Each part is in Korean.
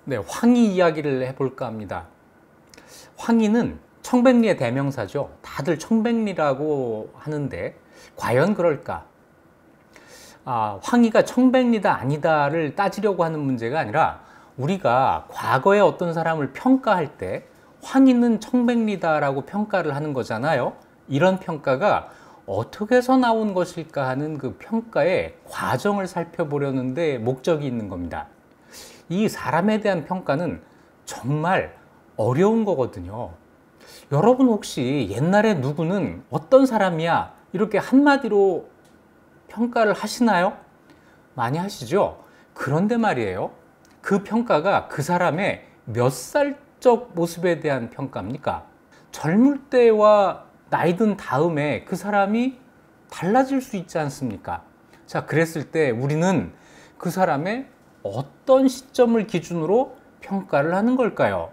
네, 황희 이야기를 해볼까 합니다. 황희는 청백리의 대명사죠. 다들 청백리라고 하는데 과연 그럴까? 황희가 청백리다 아니다를 따지려고 하는 문제가 아니라 우리가 과거에 어떤 사람을 평가할 때 황희는 청백리다라고 평가를 하는 거잖아요. 이런 평가가 어떻게 해서 나온 것일까 하는 그 평가의 과정을 살펴보려는 데 목적이 있는 겁니다. 이 사람에 대한 평가는 정말 어려운 거거든요. 여러분 혹시 옛날에 누구는 어떤 사람이야 이렇게 한마디로 평가를 하시나요? 많이 하시죠? 그런데 말이에요. 그 평가가 그 사람의 몇 살적 모습에 대한 평가입니까? 젊을 때와 나이 든 다음에 그 사람이 달라질 수 있지 않습니까? 자, 그랬을 때 우리는 그 사람의 어떤 시점을 기준으로 평가를 하는 걸까요?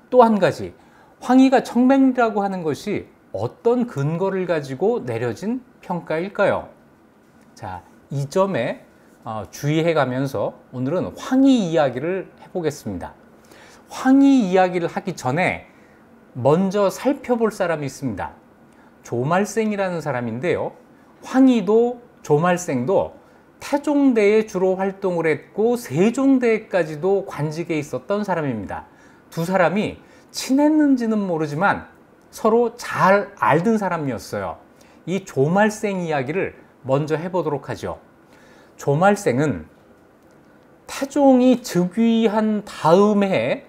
또 한 가지, 황희가 청백리라고 하는 것이 어떤 근거를 가지고 내려진 평가일까요? 자, 이 점에 주의해 가면서 오늘은 황희 이야기를 해보겠습니다. 황희 이야기를 하기 전에 먼저 살펴볼 사람이 있습니다. 조말생이라는 사람인데요. 황희도 조말생도 태종대에 주로 활동을 했고 세종대에까지도 관직에 있었던 사람입니다. 두 사람이 친했는지는 모르지만 서로 잘 알던 사람이었어요. 이 조말생 이야기를 먼저 해보도록 하죠. 조말생은 태종이 즉위한 다음 해에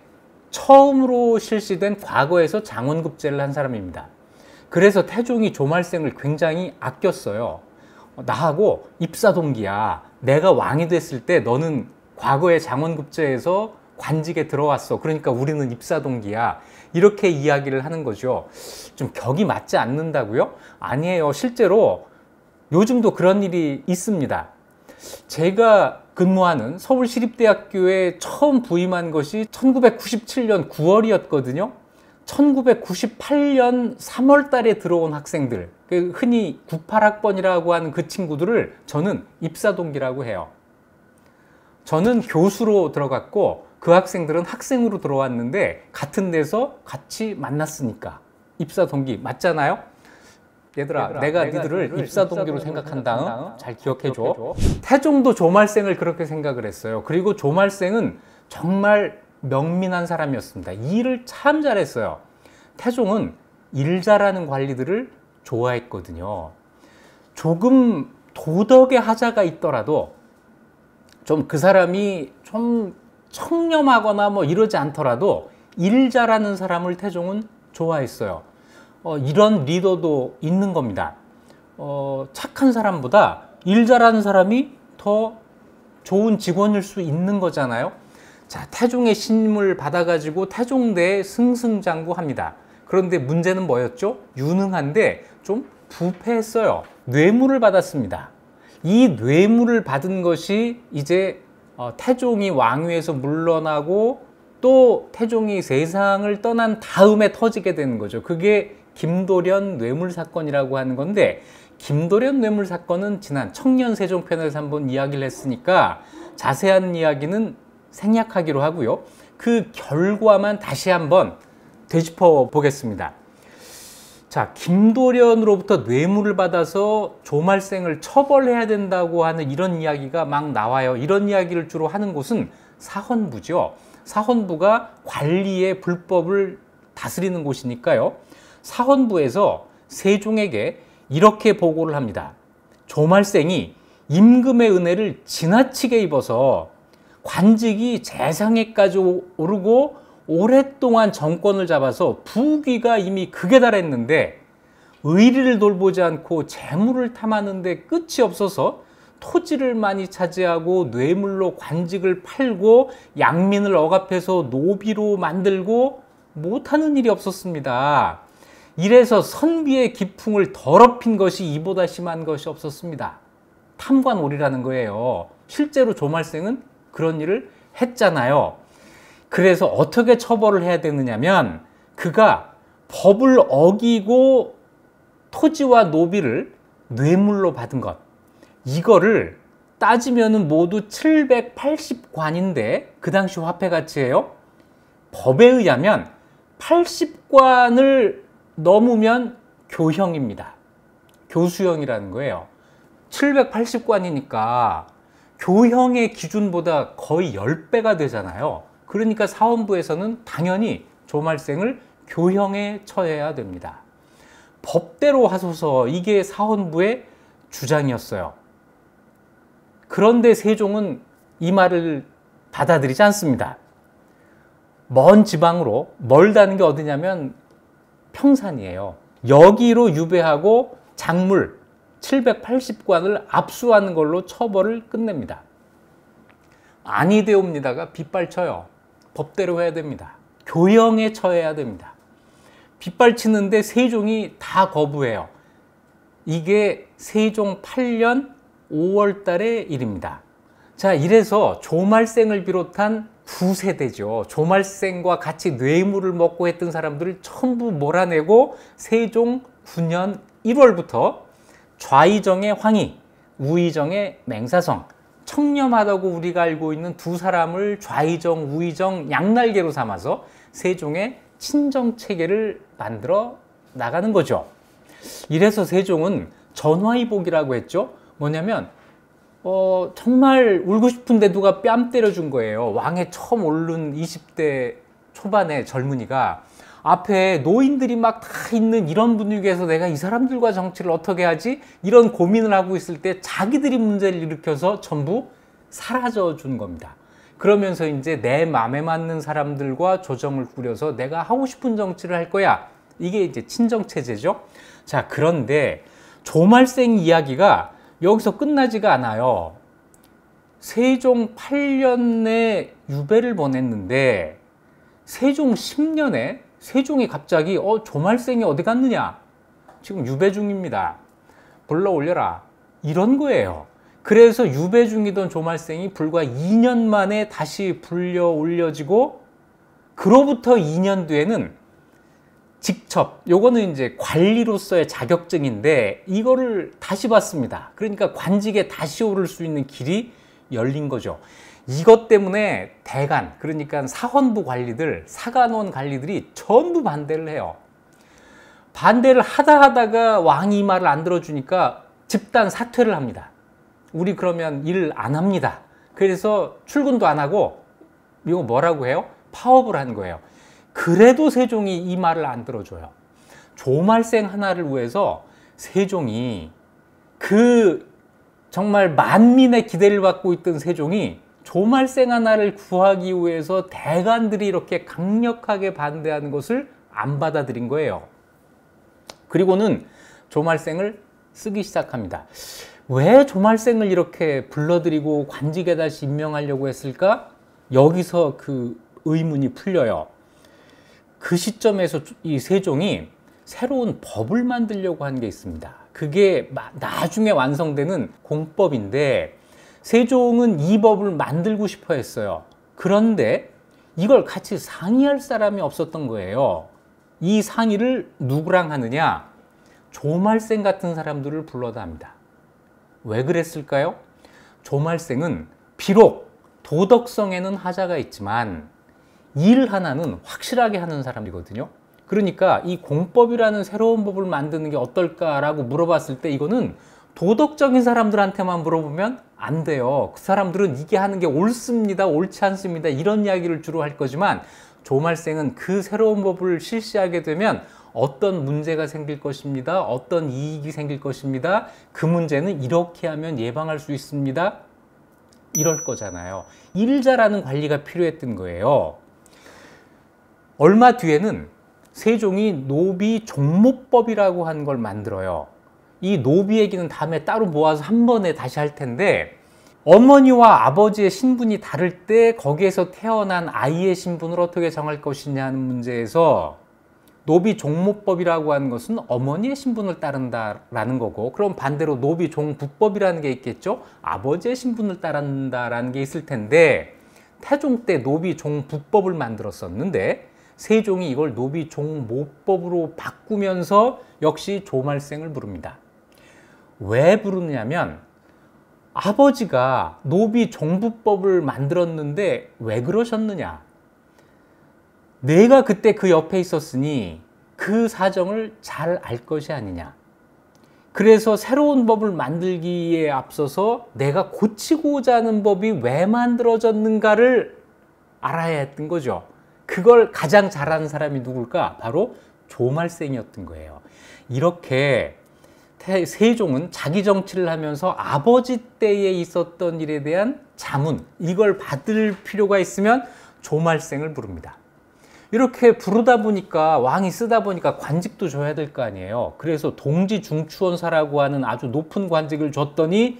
처음으로 실시된 과거에서 장원급제를 한 사람입니다. 그래서 태종이 조말생을 굉장히 아꼈어요. 나하고 입사동기야. 내가 왕이 됐을 때 너는 과거에 장원급제에서 관직에 들어왔어. 그러니까 우리는 입사동기야. 이렇게 이야기를 하는 거죠. 좀 격이 맞지 않는다고요? 아니에요. 실제로 요즘도 그런 일이 있습니다. 제가 근무하는 서울시립대학교에 처음 부임한 것이 1997년 9월이었거든요. 1998년 3월 달에 들어온 학생들, 흔히 98학번이라고 하는 그 친구들을 저는 입사동기라고 해요. 저는 교수로 들어갔고 그 학생들은 학생으로 들어왔는데 같은 데서 같이 만났으니까 입사동기 맞잖아요? 얘들아, 내가 니들을 입사동기로 생각한다. 잘 기억해줘. 태종도 조말생을 그렇게 생각을 했어요. 그리고 조말생은 정말 명민한 사람이었습니다. 일을 참 잘했어요. 태종은 일 잘하는 관리들을 좋아했거든요. 조금 도덕의 하자가 있더라도 좀 그 사람이 좀 청렴하거나 뭐 이러지 않더라도 일 잘하는 사람을 태종은 좋아했어요. 이런 리더도 있는 겁니다. 착한 사람보다 일 잘하는 사람이 더 좋은 직원일 수 있는 거잖아요. 자, 태종의 신임을 받아가지고 태종대에 승승장구합니다. 그런데 문제는 뭐였죠? 유능한데 좀 부패했어요. 뇌물을 받았습니다. 이 뇌물을 받은 것이 이제 태종이 왕위에서 물러나고 또 태종이 세상을 떠난 다음에 터지게 되는 거죠. 그게 김도련 뇌물 사건이라고 하는 건데, 김도련 뇌물 사건은 지난 청년세종편에서 한번 이야기를 했으니까 자세한 이야기는 생략하기로 하고요. 그 결과만 다시 한번 되짚어 보겠습니다. 자, 김도련으로부터 뇌물을 받아서 조말생을 처벌해야 된다고 하는 이런 이야기가 막 나와요. 이런 이야기를 주로 하는 곳은 사헌부죠. 사헌부가 관리의 불법을 다스리는 곳이니까요. 사헌부에서 세종에게 이렇게 보고를 합니다. 조말생이 임금의 은혜를 지나치게 입어서 관직이 재상에까지 오르고 오랫동안 정권을 잡아서 부귀가 이미 극에 달했는데 의리를 돌보지 않고 재물을 탐하는데 끝이 없어서 토지를 많이 차지하고 뇌물로 관직을 팔고 양민을 억압해서 노비로 만들고 못하는 일이 없었습니다. 이래서 선비의 기풍을 더럽힌 것이 이보다 심한 것이 없었습니다. 탐관오리라는 거예요. 실제로 조말생은 그런 일을 했잖아요. 그래서 어떻게 처벌을 해야 되느냐면 그가 법을 어기고 토지와 노비를 뇌물로 받은 것, 이거를 따지면은 모두 780관인데 그 당시 화폐 가치예요. 법에 의하면 80관을 넘으면 교형입니다. 교수형이라는 거예요. 780관이니까 교형의 기준보다 거의 10배가 되잖아요. 그러니까 사원부에서는 당연히 조말생을 교형에 처해야 됩니다. 법대로 하소서, 이게 사원부의 주장이었어요. 그런데 세종은 이 말을 받아들이지 않습니다. 먼 지방으로, 멀다는 게 어디냐면 평산이에요. 여기로 유배하고 작물 780관을 압수하는 걸로 처벌을 끝냅니다. 아니 되옵니다가 빗발쳐요. 법대로 해야 됩니다. 교형에 처해야 됩니다. 빗발치는데 세종이 다 거부해요. 이게 세종 8년 5월 달의 일입니다. 자, 이래서 조말생을 비롯한 9세대죠. 조말생과 같이 뇌물을 먹고 했던 사람들을 전부 몰아내고 세종 9년 1월부터 좌의정의 황희, 우의정의 맹사성, 청렴하다고 우리가 알고 있는 두 사람을 좌의정, 우의정 양날개로 삼아서 세종의 친정체계를 만들어 나가는 거죠. 이래서 세종은 전화위복이라고 했죠. 뭐냐면 정말 울고 싶은데 누가 뺨 때려준 거예요. 왕에 처음 오른 20대 초반의 젊은이가 앞에 노인들이 막 다 있는 이런 분위기에서 내가 이 사람들과 정치를 어떻게 하지? 이런 고민을 하고 있을 때 자기들이 문제를 일으켜서 전부 사라져 준 겁니다. 그러면서 이제 내 마음에 맞는 사람들과 조정을 꾸려서 내가 하고 싶은 정치를 할 거야. 이게 이제 친정체제죠. 자, 그런데 조말생 이야기가 여기서 끝나지가 않아요. 세종 8년에 유배를 보냈는데 세종 10년에 세종이 갑자기 조말생이 어디 갔느냐? 지금 유배 중입니다. 불러 올려라. 이런 거예요. 그래서 유배 중이던 조말생이 불과 2년 만에 다시 불려 올려지고 그로부터 2년 뒤에는 직접, 요거는 이제 관리로서의 자격증인데 이거를 다시 받습니다. 그러니까 관직에 다시 오를 수 있는 길이 열린 거죠. 이것 때문에 대간, 그러니까 사헌부 관리들, 사간원 관리들이 전부 반대를 해요. 반대를 하다가 왕이 이 말을 안 들어주니까 집단 사퇴를 합니다. 우리 그러면 일 안 합니다. 그래서 출근도 안 하고 이거 뭐라고 해요? 파업을 한 거예요. 그래도 세종이 이 말을 안 들어줘요. 조말생 하나를 위해서 세종이 정말 만민의 기대를 받고 있던 세종이 조말생 하나를 구하기 위해서 대간들이 이렇게 강력하게 반대하는 것을 안 받아들인 거예요. 그리고는 조말생을 쓰기 시작합니다. 왜 조말생을 이렇게 불러들이고 관직에 다시 임명하려고 했을까? 여기서 그 의문이 풀려요. 그 시점에서 이 세종이 새로운 법을 만들려고 한 게 있습니다. 그게 나중에 완성되는 공법인데 세종은 이 법을 만들고 싶어 했어요. 그런데 이걸 같이 상의할 사람이 없었던 거예요. 이 상의를 누구랑 하느냐? 조말생 같은 사람들을 불러다 합니다. 왜 그랬을까요? 조말생은 비록 도덕성에는 하자가 있지만 일 하나는 확실하게 하는 사람이거든요. 그러니까 이 공법이라는 새로운 법을 만드는 게 어떨까라고 물어봤을 때 이거는 도덕적인 사람들한테만 물어보면 안 돼요. 그 사람들은 이게 하는 게 옳습니다, 옳지 않습니다, 이런 이야기를 주로 할 거지만 조말생은 그 새로운 법을 실시하게 되면 어떤 문제가 생길 것입니다, 어떤 이익이 생길 것입니다, 그 문제는 이렇게 하면 예방할 수 있습니다, 이럴 거잖아요. 일 잘하는 관리가 필요했던 거예요. 얼마 뒤에는 세종이 노비 종모법이라고 한 걸 만들어요. 이 노비 얘기는 다음에 따로 모아서 한 번에 다시 할 텐데 어머니와 아버지의 신분이 다를 때 거기에서 태어난 아이의 신분을 어떻게 정할 것이냐는 문제에서 노비 종모법이라고 하는 것은 어머니의 신분을 따른다라는 거고, 그럼 반대로 노비 종부법이라는 게 있겠죠. 아버지의 신분을 따른다라는 게 있을 텐데 태종 때 노비 종부법을 만들었었는데 세종이 이걸 노비 종모법으로 바꾸면서 역시 조말생을 부릅니다. 왜 부르냐면 아버지가 노비 종부법을 만들었는데 왜 그러셨느냐? 내가 그때 그 옆에 있었으니 그 사정을 잘 알 것이 아니냐. 그래서 새로운 법을 만들기에 앞서서 내가 고치고자 하는 법이 왜 만들어졌는가를 알아야 했던 거죠. 그걸 가장 잘하는 사람이 누굴까? 바로 조말생이었던 거예요. 이렇게 세종은 자기 정치를 하면서 아버지 때에 있었던 일에 대한 자문, 이걸 받을 필요가 있으면 조말생을 부릅니다. 이렇게 부르다 보니까, 왕이 쓰다 보니까 관직도 줘야 될 거 아니에요. 그래서 동지중추원사라고 하는 아주 높은 관직을 줬더니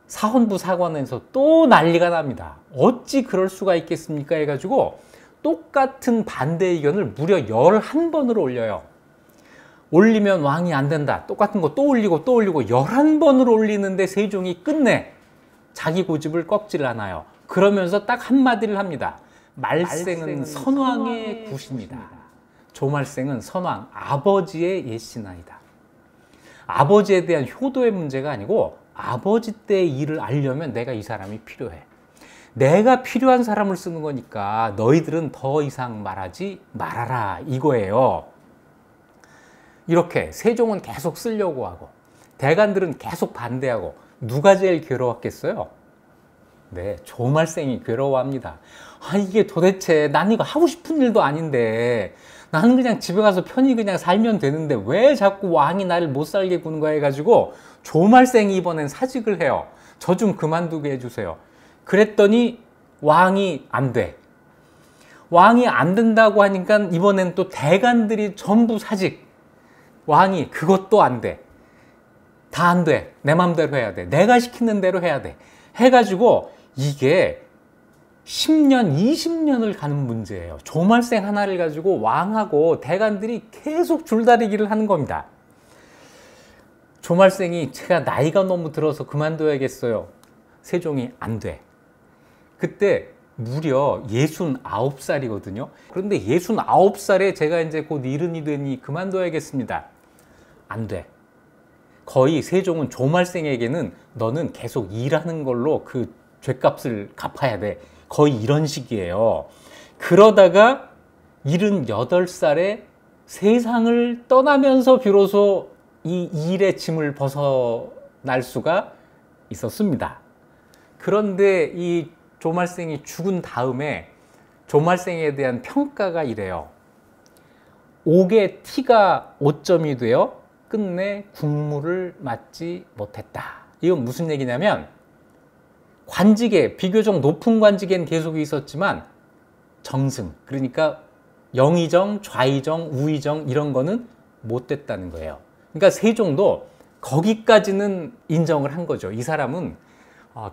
사헌부 사관에서 또 난리가 납니다. 어찌 그럴 수가 있겠습니까? 해가지고 똑같은 반대 의견을 무려 11번을 올려요. 올리면 왕이 안 된다. 똑같은 거 또 올리고 또 올리고 11번을 올리는데 세종이 끝내 자기 고집을 꺾지를 않아요. 그러면서 딱 한마디를 합니다. 말생은 선왕의 굿입니다. 조말생은 선왕, 아버지의 옛신하이다. 아버지에 대한 효도의 문제가 아니고 아버지 때의 일을 알려면 내가 이 사람이 필요해. 내가 필요한 사람을 쓰는 거니까 너희들은 더 이상 말하지 말아라, 이거예요. 이렇게 세종은 계속 쓰려고 하고 대관들은 계속 반대하고 누가 제일 괴로웠겠어요? 네, 조말생이 괴로워합니다. 아, 이게 도대체 난 이거 하고 싶은 일도 아닌데 나는 그냥 집에 가서 편히 그냥 살면 되는데 왜 자꾸 왕이 나를 못 살게 구는 거야 해가지고 조말생이 이번엔 사직을 해요. 저 좀 그만두게 해주세요. 그랬더니 왕이 안 돼. 왕이 안 된다고 하니까 이번엔 또 대관들이 전부 사직. 왕이 그것도 안 돼. 다 안 돼. 내 맘대로 해야 돼. 내가 시키는 대로 해야 돼. 해가지고 이게 10년, 20년을 가는 문제예요. 조말생 하나를 가지고 왕하고 대관들이 계속 줄다리기를 하는 겁니다. 조말생이 제가 나이가 너무 들어서 그만둬야겠어요. 세종이 안 돼. 그때 무려 69살이거든요. 그런데 69살에 제가 이제 곧 이른이 되니 그만둬야겠습니다. 안 돼. 거의 세종은 조말생에게는 너는 계속 일하는 걸로 그 죗값을 갚아야 돼. 거의 이런 식이에요. 그러다가 78살에 세상을 떠나면서 비로소 이 일의 짐을 벗어날 수가 있었습니다. 그런데 이 조말생이 죽은 다음에 조말생에 대한 평가가 이래요. 옥의 티가 5점이 되어 끝내 국물을 맞지 못했다. 이건 무슨 얘기냐면 관직에 비교적 높은 관직엔 계속 있었지만 정승, 그러니까 영의정, 좌의정, 우의정 이런 거는 못 됐다는 거예요. 그러니까 세종도 거기까지는 인정을 한 거죠. 이 사람은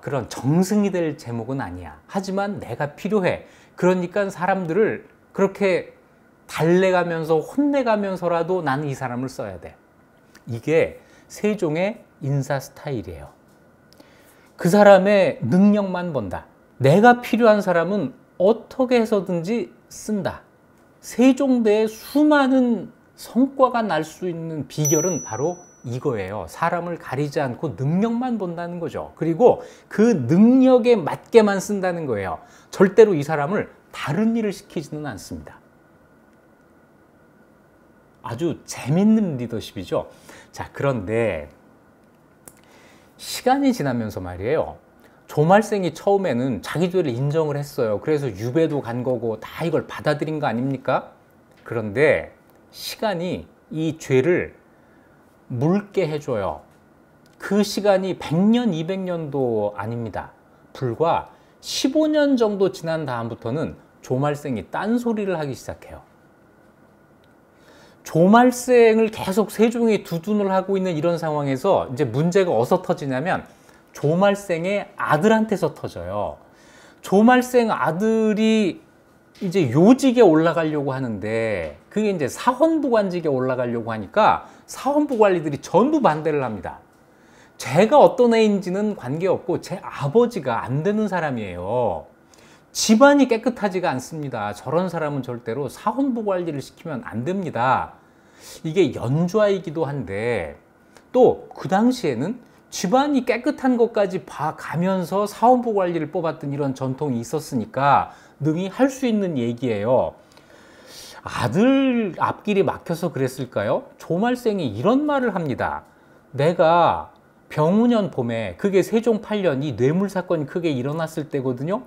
그런 정승이 될 제목은 아니야. 하지만 내가 필요해. 그러니까 사람들을 그렇게 달래가면서 혼내가면서라도 나는 이 사람을 써야 돼. 이게 세종의 인사 스타일이에요. 그 사람의 능력만 본다. 내가 필요한 사람은 어떻게 해서든지 쓴다. 세종대의 수많은 성과가 날 수 있는 비결은 바로 이거예요. 사람을 가리지 않고 능력만 본다는 거죠. 그리고 그 능력에 맞게만 쓴다는 거예요. 절대로 이 사람을 다른 일을 시키지는 않습니다. 아주 재밌는 리더십이죠. 자, 그런데 시간이 지나면서 말이에요. 조말생이 처음에는 자기 죄를 인정을 했어요. 그래서 유배도 간 거고 다 이걸 받아들인 거 아닙니까? 그런데 시간이 이 죄를 묽게 해줘요. 그 시간이 100년, 200년도 아닙니다. 불과 15년 정도 지난 다음부터는 조말생이 딴소리를 하기 시작해요. 조말생을 계속 세종이 두둔을 하고 있는 이런 상황에서 이제 문제가 어디서 터지냐면 조말생의 아들한테서 터져요. 조말생 아들이 이제 요직에 올라가려고 하는데 그게 이제 사헌부 관직에 올라가려고 하니까 사헌부 관리들이 전부 반대를 합니다. 제가 어떤 애인지는 관계없고 제 아버지가 안 되는 사람이에요. 집안이 깨끗하지가 않습니다. 저런 사람은 절대로 사헌부 관리를 시키면 안 됩니다. 이게 연좌이기도 한데 또 그 당시에는 집안이 깨끗한 것까지 봐가면서 사원부 관리를 뽑았던 이런 전통이 있었으니까 능히 할 수 있는 얘기예요. 아들 앞길이 막혀서 그랬을까요? 조말생이 이런 말을 합니다. 내가 병우년 봄에, 그게 세종 8년이 뇌물 사건이 크게 일어났을 때거든요.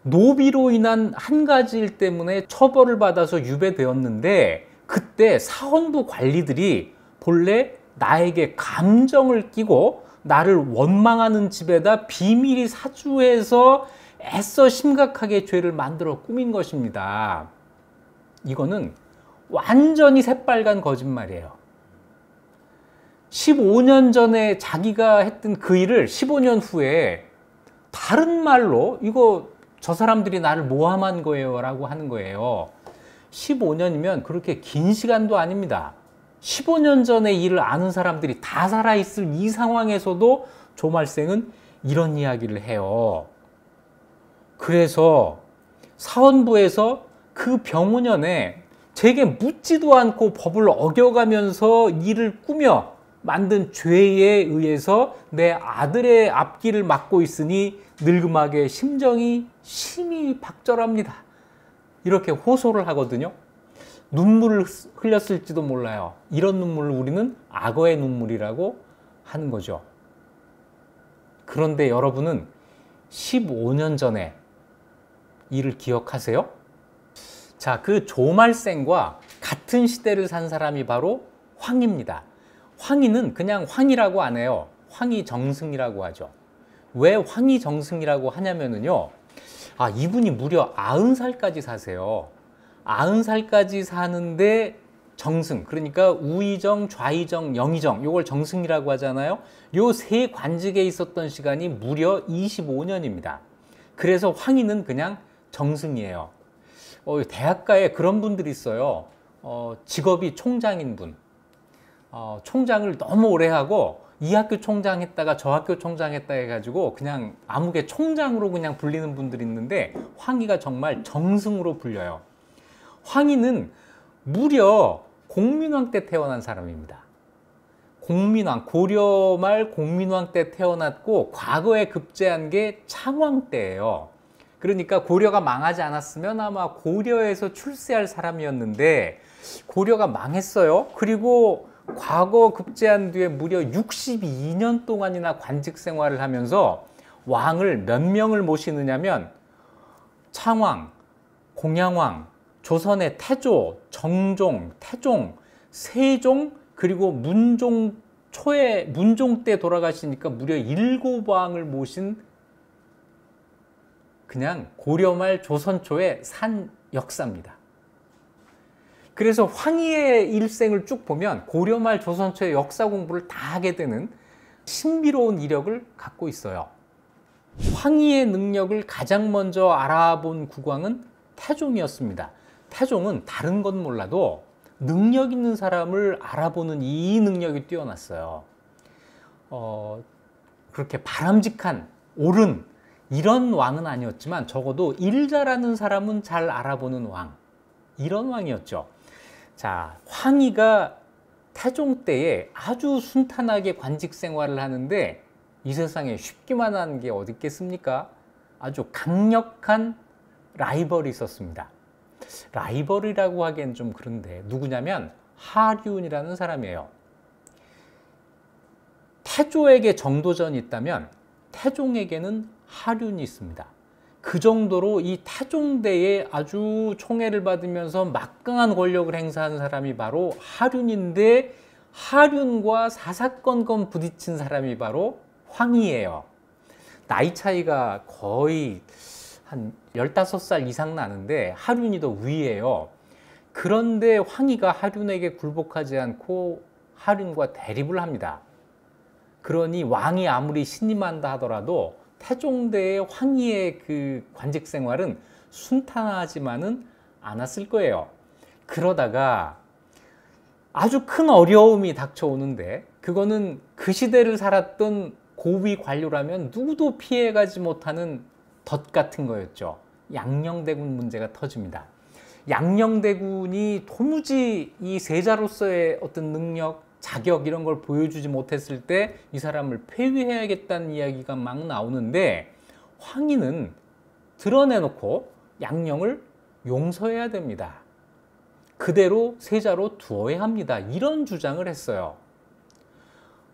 노비로 인한 한 가지 일 때문에 처벌을 받아서 유배되었는데, 그때 사헌부 관리들이 본래 나에게 감정을 끼고 나를 원망하는 집에다 비밀히 사주해서 애써 심각하게 죄를 만들어 꾸민 것입니다. 이거는 완전히 새빨간 거짓말이에요. 15년 전에 자기가 했던 그 일을 15년 후에 다른 말로 이거 저 사람들이 나를 모함한 거예요 라고 하는 거예요. 15년이면 그렇게 긴 시간도 아닙니다. 15년 전의 일을 아는 사람들이 다 살아있을 이 상황에서도 조말생은 이런 이야기를 해요. 그래서 사헌부에서 그 병우년에 제게 묻지도 않고 법을 어겨가면서 일을 꾸며 만든 죄에 의해서 내 아들의 앞길을 막고 있으니 늙음하게 심정이 심히 박절합니다. 이렇게 호소를 하거든요. 눈물을 흘렸을지도 몰라요. 이런 눈물을 우리는 악어의 눈물이라고 하는 거죠. 그런데 여러분은 15년 전에 일을 기억하세요? 자, 그 조말생과 같은 시대를 산 사람이 바로 황희입니다. 황희는 그냥 황희라고 안 해요. 황희정승이라고 하죠. 왜 황희정승이라고 하냐면요. 이분이 무려 90살까지 사세요. 90살까지 사는데 정승, 그러니까 우의정, 좌의정, 영의정, 요걸 정승이라고 하잖아요. 요 세 관직에 있었던 시간이 무려 25년입니다. 그래서 황희는 그냥 정승이에요. 대학가에 그런 분들이 있어요. 직업이 총장인 분. 총장을 너무 오래 하고 이 학교 총장 했다가 저 학교 총장 했다 해가지고 그냥 아무개 총장으로 그냥 불리는 분들이 있는데, 황희가 정말 정승으로 불려요. 황희는 무려 공민왕 때 태어난 사람입니다. 공민왕, 고려 말 공민왕 때 태어났고 과거에 급제한 게 창왕 때예요. 그러니까 고려가 망하지 않았으면 아마 고려에서 출세할 사람이었는데 고려가 망했어요. 그리고 과거 급제한 뒤에 무려 62년 동안이나 관직 생활을 하면서 왕을 몇 명을 모시느냐면 창왕, 공양왕, 조선의 태조, 정종, 태종, 세종, 그리고 문종 때 돌아가시니까 무려 7왕을 모신 그냥 고려 말 조선 초의 산 역사입니다. 그래서 황희의 일생을 쭉 보면 고려 말 조선 초의 역사 공부를 다 하게 되는 신비로운 이력을 갖고 있어요. 황희의 능력을 가장 먼저 알아본 국왕은 태종이었습니다. 태종은 다른 건 몰라도 능력 있는 사람을 알아보는 이 능력이 뛰어났어요. 그렇게 바람직한, 옳은 이런 왕은 아니었지만 적어도 일 잘하는 사람은 잘 알아보는 왕, 이런 왕이었죠. 자, 황희가 태종 때에 아주 순탄하게 관직 생활을 하는데 이 세상에 쉽기만 한 게 어디 있겠습니까? 아주 강력한 라이벌이 있었습니다. 라이벌이라고 하기엔 좀 그런데 누구냐면 하륜이라는 사람이에요. 태조에게 정도전이 있다면 태종에게는 하륜이 있습니다. 그 정도로 이 태종대에 아주 총애를 받으면서 막강한 권력을 행사한 사람이 바로 하륜인데, 하륜과 사사건건 부딪힌 사람이 바로 황희예요. 나이 차이가 거의 한 15살 이상 나는데 하륜이 더 위예요. 그런데 황희가 하륜에게 굴복하지 않고 하륜과 대립을 합니다. 그러니 왕이 아무리 신임한다 하더라도 태종대의 황희의 그 관직 생활은 순탄하지만은 않았을 거예요. 그러다가 아주 큰 어려움이 닥쳐오는데, 그거는 그 시대를 살았던 고위 관료라면 누구도 피해가지 못하는 덫 같은 거였죠. 양녕대군 문제가 터집니다. 양녕대군이 도무지 이 세자로서의 어떤 능력, 자격 이런 걸 보여주지 못했을 때 이 사람을 폐위해야겠다는 이야기가 막 나오는데, 황희는 드러내놓고 양령을 용서해야 됩니다. 그대로 세자로 두어야 합니다. 이런 주장을 했어요.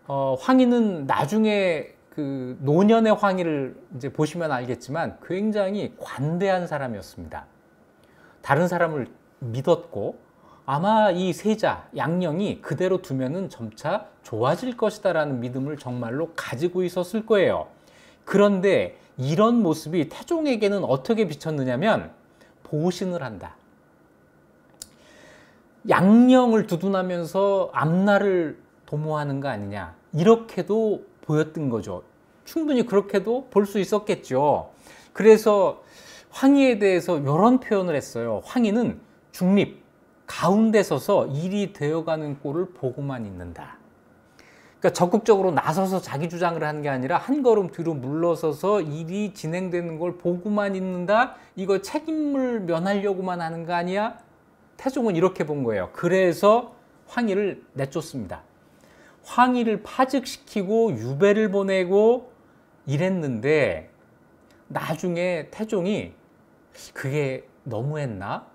황희는 나중에 그 노년의 황희를 이제 보시면 알겠지만 굉장히 관대한 사람이었습니다. 다른 사람을 믿었고 아마 이 세자, 양령이 그대로 두면은 점차 좋아질 것이다라는 믿음을 정말로 가지고 있었을 거예요. 그런데 이런 모습이 태종에게는 어떻게 비쳤느냐면 보신을 한다. 양령을 두둔하면서 앞날을 도모하는 거 아니냐, 이렇게도 보였던 거죠. 충분히 그렇게도 볼 수 있었겠죠. 그래서 황희에 대해서 이런 표현을 했어요. 황희는 중립, 가운데 서서 일이 되어가는 꼴을 보고만 있는다. 그러니까 적극적으로 나서서 자기 주장을 하는 게 아니라 한 걸음 뒤로 물러서서 일이 진행되는 걸 보고만 있는다. 이거 책임을 면하려고만 하는 거 아니야? 태종은 이렇게 본 거예요. 그래서 황희를 내쫓습니다. 황희를 파직시키고 유배를 보내고 이랬는데, 나중에 태종이 그게 너무했나?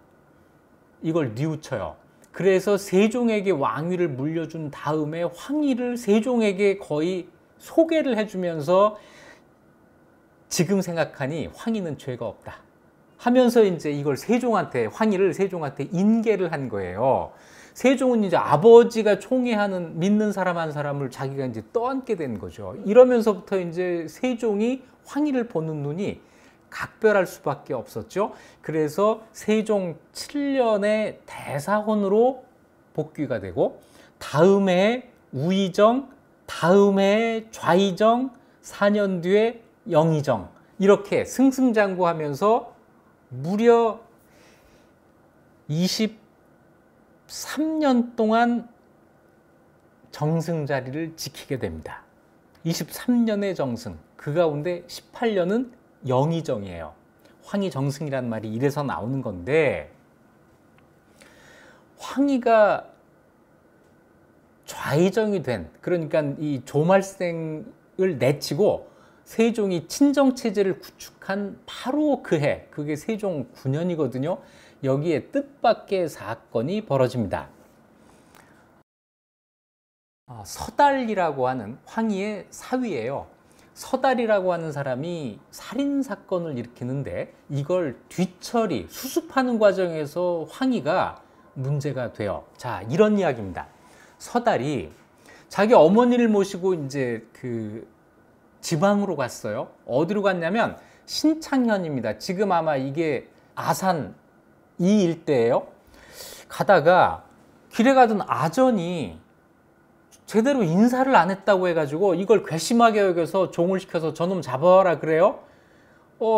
이걸 뉘우쳐요. 그래서 세종에게 왕위를 물려준 다음에 황희를 세종에게 거의 소개를 해주면서 지금 생각하니 황희는 죄가 없다 하면서 이제 이걸 세종한테, 황희를 세종한테 인계를 한 거예요. 세종은 이제 아버지가 총애하는, 믿는 사람 한 사람을 자기가 이제 떠안게 된 거죠. 이러면서부터 이제 세종이 황희를 보는 눈이 각별할 수밖에 없었죠. 그래서 세종 7년에 대사원으로 복귀가 되고, 다음 해에 우의정, 다음 해에 좌의정, 4년 뒤에 영의정, 이렇게 승승장구하면서 무려 23년 동안 정승 자리를 지키게 됩니다. 23년의 정승, 그 가운데 18년은 영의정이에요. 황희정승이란 말이 이래서 나오는 건데, 황희가 좌의정이 된, 그러니까 이 조말생을 내치고 세종이 친정체제를 구축한 바로 그 해, 그게 세종 9년이거든요. 여기에 뜻밖의 사건이 벌어집니다. 서달이라고 하는 황희의 사위예요. 서달이라고 하는 사람이 살인사건을 일으키는데, 이걸 뒤처리, 수습하는 과정에서 황희가 문제가 돼요. 자, 이런 이야기입니다. 서달이 자기 어머니를 모시고 이제 그 지방으로 갔어요. 어디로 갔냐면 신창현입니다. 지금 아마 이게 아산 이 일대예요. 가다가 길에 가던 아전이 제대로 인사를 안 했다고 해가지고 이걸 괘씸하게 여겨서 종을 시켜서 저놈 잡아와라 그래요.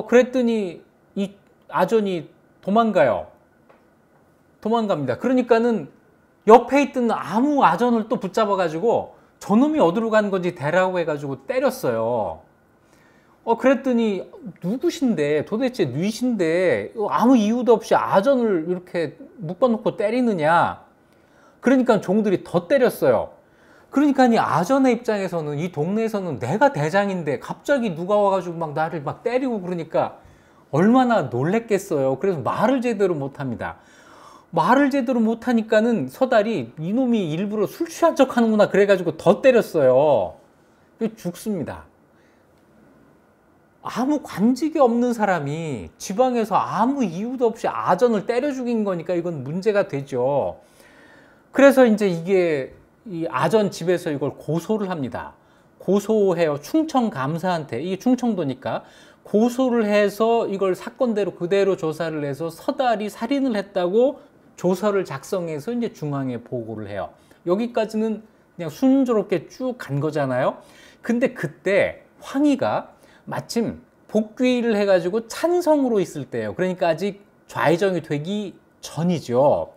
그랬더니 이 아전이 도망갑니다. 그러니까는 옆에 있던 아무 아전을 또 붙잡아가지고 저놈이 어디로 간 건지 대라고 해가지고 때렸어요. 그랬더니 누구신데, 도대체 뉘신데 아무 이유도 없이 아전을 이렇게 묶어놓고 때리느냐. 그러니까 종들이 더 때렸어요. 그러니까 이 아전의 입장에서는, 이 동네에서는 내가 대장인데 갑자기 누가 와가지고 막 나를 막 때리고 그러니까 얼마나 놀랬겠어요. 그래서 말을 제대로 못합니다. 말을 제대로 못하니까는 서달이 이놈이 일부러 술 취한 척 하는구나 그래가지고 더 때렸어요. 죽습니다. 아무 관직이 없는 사람이 지방에서 아무 이유도 없이 아전을 때려 죽인 거니까 이건 문제가 되죠. 그래서 이제 이게 이 아전 집에서 이걸 고소를 합니다. 고소해요. 충청 감사한테. 이게 충청도니까 고소를 해서 이걸 사건대로 그대로 조사를 해서 서달이 살인을 했다고 조서를 작성해서 이제 중앙에 보고를 해요. 여기까지는 그냥 순조롭게 쭉 간 거잖아요. 근데 그때 황희가 마침 복귀를 해가지고 찬성으로 있을 때예요. 그러니까 아직 좌의정이 되기 전이죠.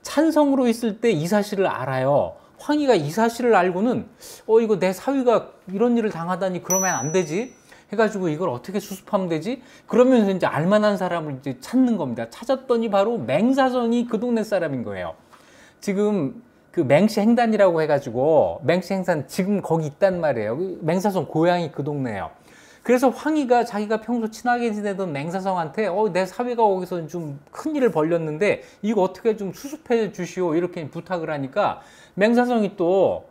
찬성으로 있을 때 이 사실을 알아요. 황희가 이 사실을 알고는 이거 내 사위가 이런 일을 당하다니 그러면 안 되지 해가지고 이걸 어떻게 수습하면 되지? 그러면서 이제 알만한 사람을 이제 찾는 겁니다. 찾았더니 바로 맹사정이 그 동네 사람인 거예요. 지금 그 맹시행단이라고 해가지고 맹시행단 지금 거기 있단 말이에요. 맹사성 고향이 그 동네예요. 그래서 황희가 자기가 평소 친하게 지내던 맹사성한테 내 사위가 거기서 좀 큰일을 벌였는데 이거 어떻게 좀 수습해 주시오 이렇게 부탁을 하니까 맹사성이 또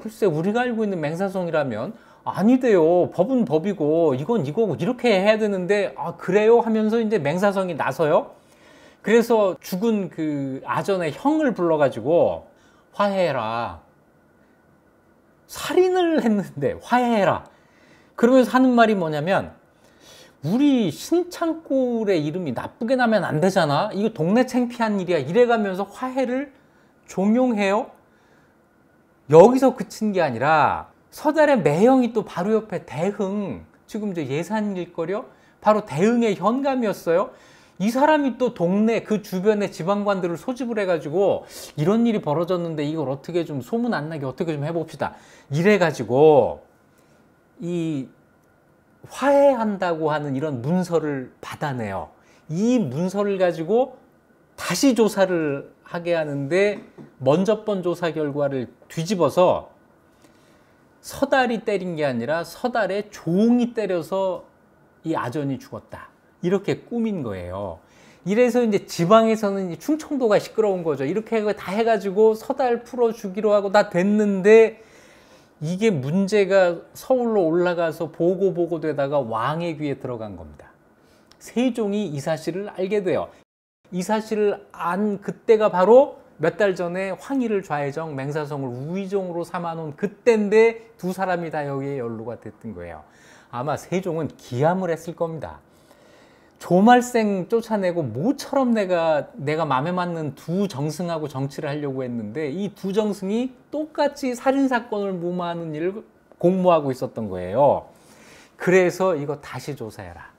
글쎄 우리가 알고 있는 맹사성이라면 아니대요. 법은 법이고 이건 이거고 이렇게 해야 되는데 그래요 하면서 이제 맹사성이 나서요. 그래서 죽은 그 아전의 형을 불러가지고 화해해라. 살인을 했는데 화해해라. 그러면서 하는 말이 뭐냐면 우리 신창골의 이름이 나쁘게 나면 안 되잖아. 이거 동네 창피한 일이야. 이래가면서 화해를 종용해요. 여기서 그친 게 아니라 서달의 매형이 또 바로 옆에 대흥, 지금 이제 예산일거려 바로 대흥의 현감이었어요. 이 사람이 또 동네 그 주변의 지방관들을 소집을 해가지고 이런 일이 벌어졌는데 이걸 어떻게 좀 소문 안 나게 어떻게 좀 해봅시다. 이래가지고 이 화해한다고 하는 이런 문서를 받아내요. 이 문서를 가지고 다시 조사를 하게 하는데 먼저 번 조사 결과를 뒤집어서 서달이 때린 게 아니라 서달의 종이 때려서 이 아전이 죽었다. 이렇게 꾸민 거예요. 이래서 이제 지방에서는 충청도가 시끄러운 거죠. 이렇게 다 해가지고 서달 풀어주기로 하고 다 됐는데 이게 문제가 서울로 올라가서 보고되다가 왕의 귀에 들어간 겁니다. 세종이 이 사실을 알게 돼요. 이 사실을 안 그때가 바로 몇 달 전에 황희를 좌의정, 맹사성을 우의정으로 삼아놓은 그때인데 두 사람이 다 여기에 연루가 됐던 거예요. 아마 세종은 기함을 했을 겁니다. 조말생 쫓아내고 모처럼 내가 맘에 맞는 두 정승하고 정치를 하려고 했는데 이 두 정승이 똑같이 살인사건을 무마하는 일을 공모하고 있었던 거예요. 그래서 이거 다시 조사해라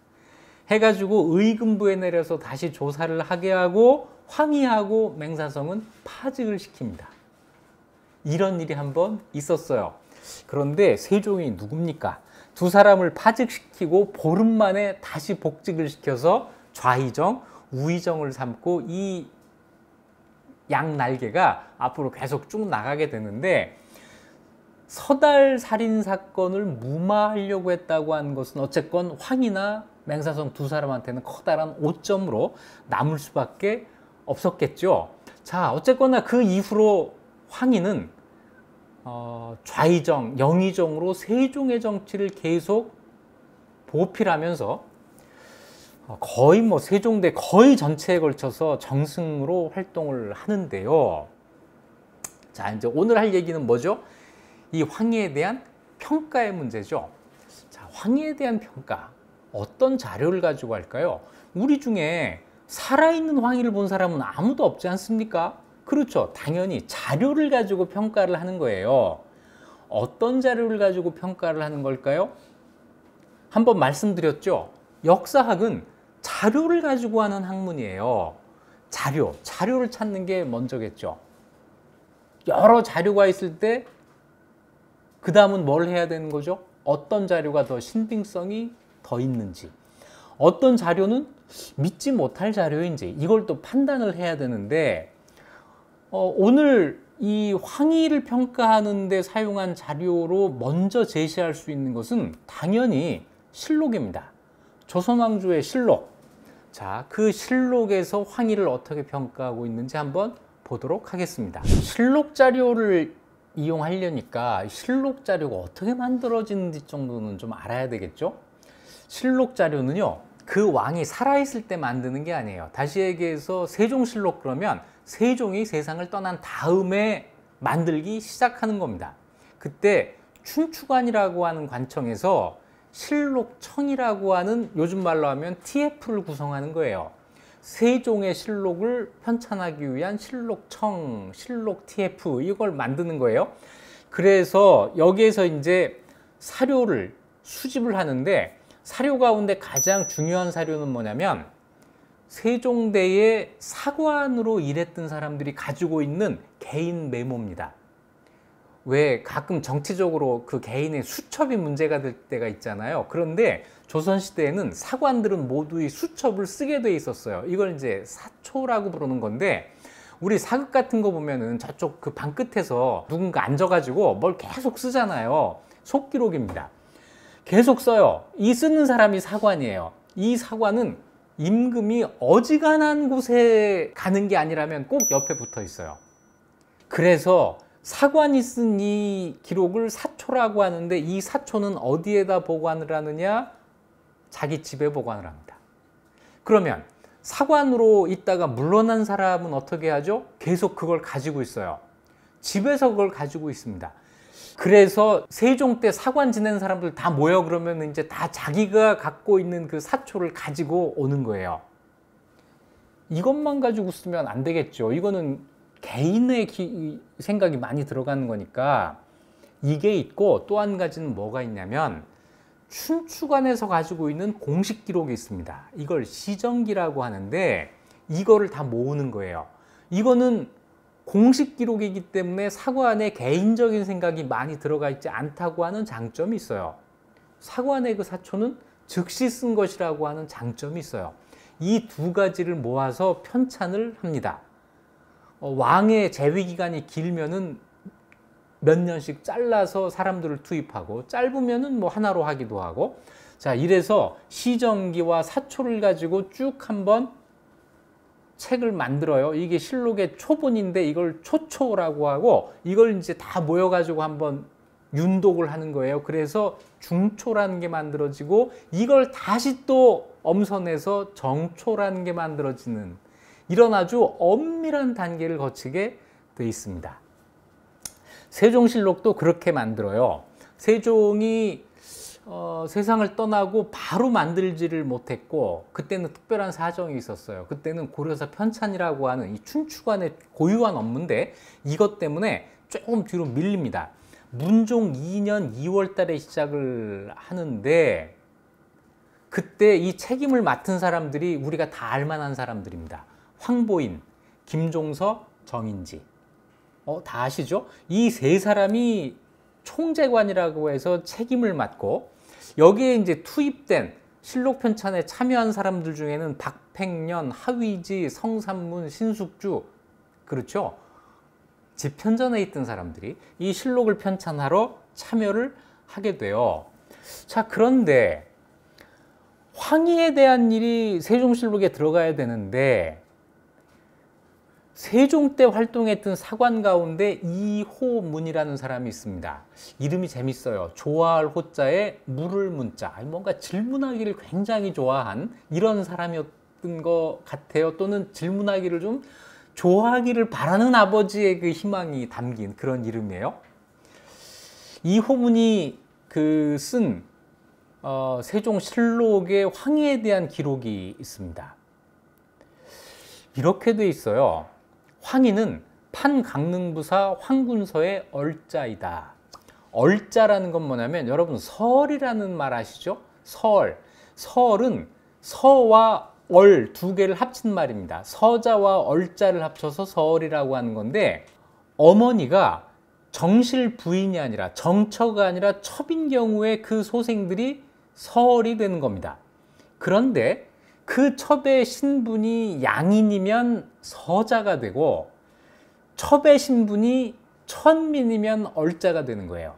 해가지고 의금부에 내려서 다시 조사를 하게 하고 황희하고 맹사성은 파직을 시킵니다. 이런 일이 한번 있었어요. 그런데 세종이 누굽니까? 두 사람을 파직시키고 보름 만에 다시 복직을 시켜서 좌의정, 우의정을 삼고 이 양날개가 앞으로 계속 쭉 나가게 되는데 서달 살인사건을 무마하려고 했다고 하는 것은 어쨌건 황희나 맹사성 두 사람한테는 커다란 오점으로 남을 수밖에 없었겠죠. 자, 어쨌거나 그 이후로 황희는 좌의정, 영의정으로 세종의 정치를 계속 보필하면서 거의 세종대 거의 전체에 걸쳐서 정승으로 활동을 하는데요. 자, 이제 오늘 할 얘기는 뭐죠? 이 황희에 대한 평가의 문제죠. 자, 황희에 대한 평가. 어떤 자료를 가지고 할까요? 우리 중에 살아있는 황희를 본 사람은 아무도 없지 않습니까? 그렇죠. 당연히 자료를 가지고 평가를 하는 거예요. 어떤 자료를 가지고 평가를 하는 걸까요? 한번 말씀드렸죠. 역사학은 자료를 가지고 하는 학문이에요. 자료를 찾는 게 먼저겠죠. 여러 자료가 있을 때 그 다음은 뭘 해야 되는 거죠? 어떤 자료가 더 신빙성이 더 있는지, 어떤 자료는 믿지 못할 자료인지 이걸 또 판단을 해야 되는데 오늘 이 황희를 평가하는 데 사용한 자료로 먼저 제시할 수 있는 것은 당연히 실록입니다. 조선왕조의 실록. 자, 그 실록에서 황희를 어떻게 평가하고 있는지 한번 보도록 하겠습니다. 실록 자료를 이용하려니까 실록 자료가 어떻게 만들어지는지 정도는 좀 알아야 되겠죠? 실록 자료는요, 그 왕이 살아있을 때 만드는 게 아니에요. 다시 얘기해서 세종실록 그러면 세종이 세상을 떠난 다음에 만들기 시작하는 겁니다. 그때 춘추관이라고 하는 관청에서 실록청이라고 하는 요즘 말로 하면 TF를 구성하는 거예요. 세종의 실록을 편찬하기 위한 실록청, 실록 TF 이걸 만드는 거예요. 그래서 여기에서 이제 사료를 수집을 하는데 사료 가운데 가장 중요한 사료는 뭐냐면 세종대의 사관으로 일했던 사람들이 가지고 있는 개인 메모입니다. 왜 가끔 정치적으로 그 개인의 수첩이 문제가 될 때가 있잖아요. 그런데 조선시대에는 사관들은 모두 이 수첩을 쓰게 돼 있었어요. 이걸 이제 사초라고 부르는 건데 우리 사극 같은 거 보면은 저쪽 그 방 끝에서 누군가 앉아가지고 뭘 계속 쓰잖아요. 속기록입니다. 계속 써요. 이 쓰는 사람이 사관이에요. 이 사관은 임금이 어지간한 곳에 가는 게 아니라면 꼭 옆에 붙어 있어요. 그래서 사관이 쓴 이 기록을 사초라고 하는데, 이 사초는 어디에다 보관을 하느냐? 자기 집에 보관을 합니다. 그러면 사관으로 있다가 물러난 사람은 어떻게 하죠? 계속 그걸 가지고 있어요. 집에서 그걸 가지고 있습니다. 그래서 세종 때 사관 지낸 사람들 다 모여 그러면 이제 다 자기가 갖고 있는 그 사초를 가지고 오는 거예요. 이것만 가지고 쓰면 안 되겠죠. 이거는 개인의 생각이 많이 들어가는 거니까. 이게 있고, 또 한 가지는 뭐가 있냐면 춘추관에서 가지고 있는 공식 기록이 있습니다. 이걸 시정기라고 하는데, 이거를 다 모으는 거예요. 이거는 공식 기록이기 때문에 사관의 개인적인 생각이 많이 들어가 있지 않다고 하는 장점이 있어요. 사관의 그 사초는 즉시 쓴 것이라고 하는 장점이 있어요. 이 두 가지를 모아서 편찬을 합니다. 왕의 재위 기간이 길면은 몇 년씩 잘라서 사람들을 투입하고, 짧으면은 뭐 하나로 하기도 하고. 자, 이래서 시정기와 사초를 가지고 쭉 한번 책을 만들어요. 이게 실록의 초본인데 이걸 초초라고 하고, 이걸 이제 다 모여가지고 한번 윤독을 하는 거예요. 그래서 중초라는 게 만들어지고, 이걸 다시 또 엄선해서 정초라는 게 만들어지는, 이런 아주 엄밀한 단계를 거치게 돼 있습니다. 세종실록도 그렇게 만들어요. 세종이 세상을 떠나고 바로 만들지를 못했고, 그때는 특별한 사정이 있었어요. 그때는 고려사 편찬이라고 하는 이 춘추관의 고유한 업무인데, 이것 때문에 조금 뒤로 밀립니다. 문종 2년 2월 달에 시작을 하는데, 그때 이 책임을 맡은 사람들이 우리가 다 알만한 사람들입니다. 황보인, 김종서, 정인지. 다 아시죠? 이 세 사람이 총재관이라고 해서 책임을 맡고, 여기에 이제 투입된 실록 편찬에 참여한 사람들 중에는 박팽년, 하위지, 성삼문, 신숙주, 그렇죠? 집현전에 있던 사람들이 이 실록을 편찬하러 참여를 하게 돼요. 자, 그런데 황희에 대한 일이 세종실록에 들어가야 되는데, 세종 때 활동했던 사관 가운데 이호문이라는 사람이 있습니다. 이름이 재밌어요. 좋아할 호자에 물을 문자. 뭔가 질문하기를 굉장히 좋아한 이런 사람이었던 것 같아요. 또는 질문하기를 좀 좋아하기를 바라는 아버지의 그 희망이 담긴 그런 이름이에요. 이호문이 쓴 세종실록에 황희에 대한 기록이 있습니다. 이렇게 돼 있어요. 황희는 판강릉부사 황군서의 얼자이다. 얼자라는 건 뭐냐면, 여러분 설이라는 말 아시죠? 설. 설은 서와 얼 두 개를 합친 말입니다. 서자와 얼자를 합쳐서 설이라고 하는 건데, 어머니가 정실 부인이 아니라, 정처가 아니라 첩인 경우에 그 소생들이 설이 되는 겁니다. 그런데 그 첩의 신분이 양인이면 서자가 되고, 첩의 신분이 천민이면 얼자가 되는 거예요.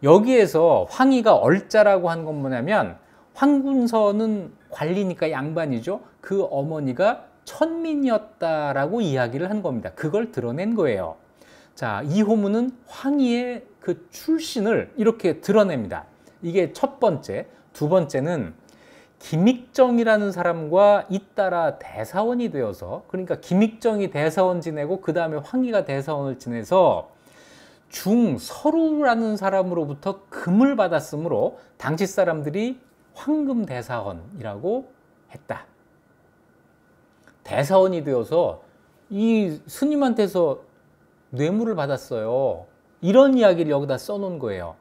여기에서 황희가 얼자라고 한 건 뭐냐면, 황군서는 관리니까 양반이죠. 그 어머니가 천민이었다라고 이야기를 한 겁니다. 그걸 드러낸 거예요. 자, 이호문은 황희의 그 출신을 이렇게 드러냅니다. 이게 첫 번째. 두 번째는 김익정이라는 사람과 잇따라 대사원이 되어서, 그러니까 김익정이 대사원 지내고 그 다음에 황희가 대사원을 지내서 중서루라는 사람으로부터 금을 받았으므로 당시 사람들이 황금대사원이라고 했다. 대사원이 되어서 이 스님한테서 뇌물을 받았어요. 이런 이야기를 여기다 써놓은 거예요.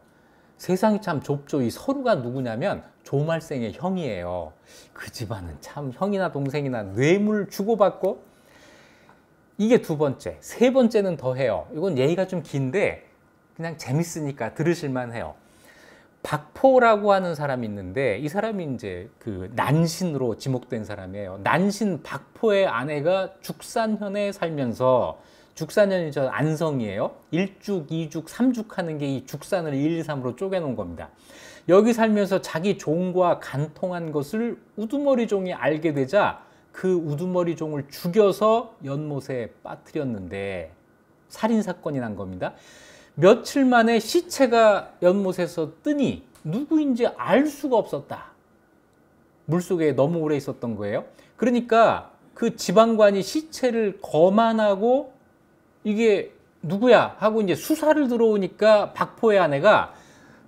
세상이 참 좁죠. 이 서루가 누구냐면 조말생의 형이에요. 그 집안은 참 형이나 동생이나 뇌물 주고받고. 이게 두 번째. 세 번째는 더 해요. 이건 예의가 좀 긴데 그냥 재밌으니까 들으실만 해요. 박포라고 하는 사람이 있는데 이 사람이 이제 그 난신으로 지목된 사람이에요. 난신 박포의 아내가 죽산현에 살면서, 죽산현이 저 안성이에요. 1죽, 2죽, 3죽 하는 게 이 죽산을 1, 2, 3으로 쪼개놓은 겁니다. 여기 살면서 자기 종과 간통한 것을 우두머리종이 알게 되자 그 우두머리종을 죽여서 연못에 빠뜨렸는데 살인사건이 난 겁니다. 며칠 만에 시체가 연못에서 뜨니 누구인지 알 수가 없었다. 물속에 너무 오래 있었던 거예요. 그러니까 그 지방관이 시체를 거만하고 이게 누구야 하고 이제 수사를 들어오니까 박포의 아내가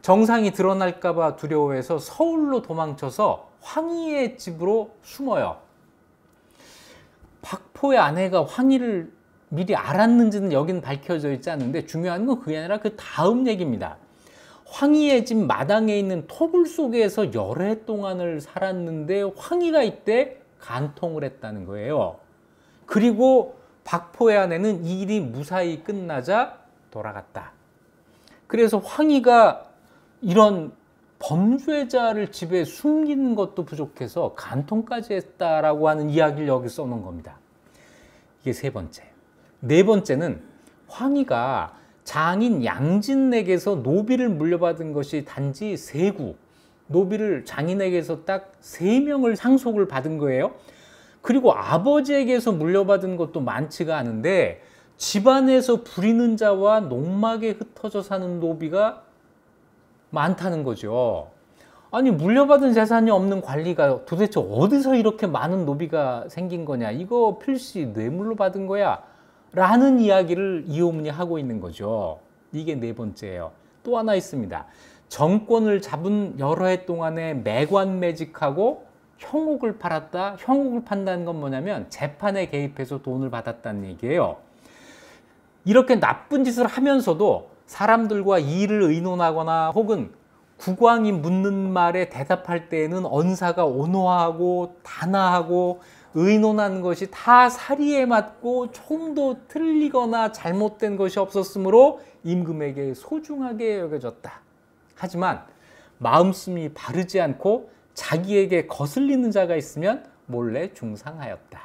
정상이 드러날까 봐 두려워해서 서울로 도망쳐서 황희의 집으로 숨어요. 박포의 아내가 황희를 미리 알았는지는 여긴 밝혀져 있지 않은데 중요한 건 그게 아니라 그 다음 얘기입니다. 황희의 집 마당에 있는 토굴 속에서 여러 해 동안을 살았는데 황희가 이때 간통을 했다는 거예요. 그리고 박포의 아내는 이 일이 무사히 끝나자 돌아갔다. 그래서 황희가 이런 범죄자를 집에 숨기는 것도 부족해서 간통까지 했다라고 하는 이야기를 여기 써놓은 겁니다. 이게 세 번째. 네 번째는 황희가 장인 양진에게서 노비를 물려받은 것이 단지 3구, 노비를 장인에게서 딱 3명을 상속을 받은 거예요. 그리고 아버지에게서 물려받은 것도 많지가 않은데 집안에서 부리는 자와 농막에 흩어져 사는 노비가 많다는 거죠. 아니 물려받은 재산이 없는 관리가 도대체 어디서 이렇게 많은 노비가 생긴 거냐, 이거 필시 뇌물로 받은 거야 라는 이야기를 이호문이 하고 있는 거죠. 이게 네 번째예요. 또 하나 있습니다. 정권을 잡은 여러 해 동안에 매관매직하고 형옥을 팔았다. 형옥을 판다는 건 뭐냐면 재판에 개입해서 돈을 받았다는 얘기예요. 이렇게 나쁜 짓을 하면서도 사람들과 이의를 의논하거나 혹은 국왕이 묻는 말에 대답할 때에는 언사가 온화하고 단아하고 의논한 것이 다 사리에 맞고 조금도 틀리거나 잘못된 것이 없었으므로 임금에게 소중하게 여겨졌다. 하지만 마음씀이 바르지 않고 자기에게 거슬리는 자가 있으면 몰래 중상하였다.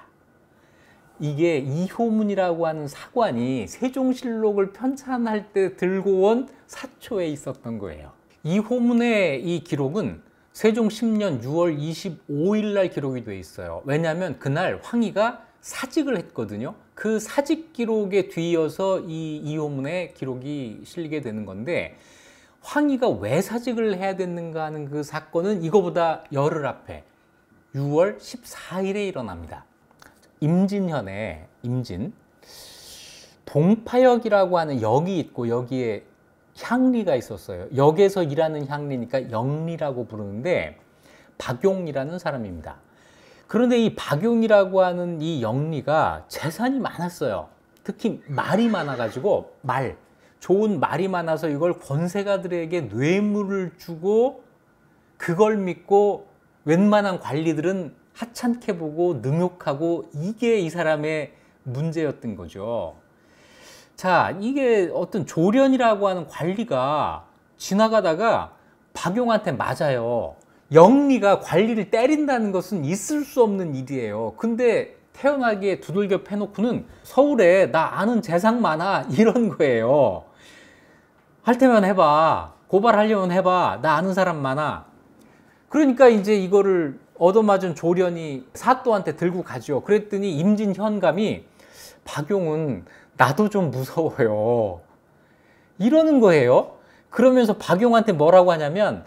이게 이호문이라고 하는 사관이 세종실록을 편찬할 때 들고 온 사초에 있었던 거예요. 이호문의 이 기록은 세종 10년 6월 25일 날 기록이 돼 있어요. 왜냐하면 그날 황희가 사직을 했거든요. 그 사직 기록에 뒤이어서 이 이호문의 기록이 실리게 되는 건데, 황희가 왜 사직을 해야 됐는가 하는 그 사건은 이거보다 열흘 앞에 6월 14일에 일어납니다. 임진현에 동파역이라고 하는 역이 있고 여기에 향리가 있었어요. 역에서 일하는 향리니까 영리라고 부르는데 박용이라는 사람입니다. 그런데 이 박용이라고 하는 이 영리가 재산이 많았어요. 특히 말이 많아가지고 좋은 말이 많아서 이걸 권세가들에게 뇌물을 주고 그걸 믿고 웬만한 관리들은 하찮게 보고 능욕하고, 이게 이 사람의 문제였던 거죠. 자, 이게 어떤 조련이라고 하는 관리가 지나가다가 박용한테 맞아요. 영리가 관리를 때린다는 것은 있을 수 없는 일이에요. 근데 태어나게 두들겨 패놓고는 서울에 나 아는 재상 많아 이런 거예요. 할 테면 해봐, 고발하려면 해봐, 나 아는 사람 많아. 그러니까 이제 이거를 얻어맞은 조련이 사또한테 들고 가죠. 그랬더니 임진현감이 박용은 나도 좀 무서워요 이러는 거예요. 그러면서 박용한테 뭐라고 하냐면,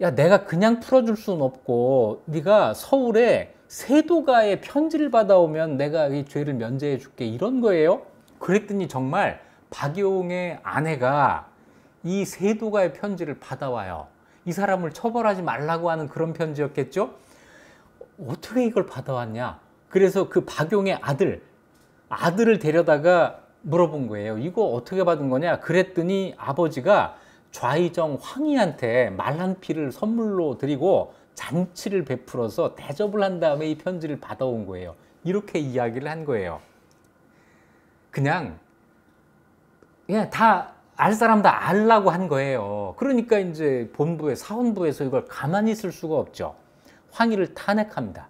야, 내가 그냥 풀어줄 수는 없고 네가 서울에 세도가의 편지를 받아오면 내가 이 죄를 면제해 줄게 이런 거예요. 그랬더니 정말 박용의 아내가 이 세도가의 편지를 받아와요. 이 사람을 처벌하지 말라고 하는 그런 편지였겠죠. 어떻게 이걸 받아왔냐. 그래서 그 박용의 아들을 데려다가 물어본 거예요. 이거 어떻게 받은 거냐. 그랬더니 아버지가 좌의정 황희한테 말 한 피를 선물로 드리고 잔치를 베풀어서 대접을 한 다음에 이 편지를 받아온 거예요. 이렇게 이야기를 한 거예요. 그냥 다 알 사람 다 알라고 한 거예요. 그러니까 이제 본부에 사헌부에서 이걸 가만히 있을 수가 없죠. 황희를 탄핵합니다.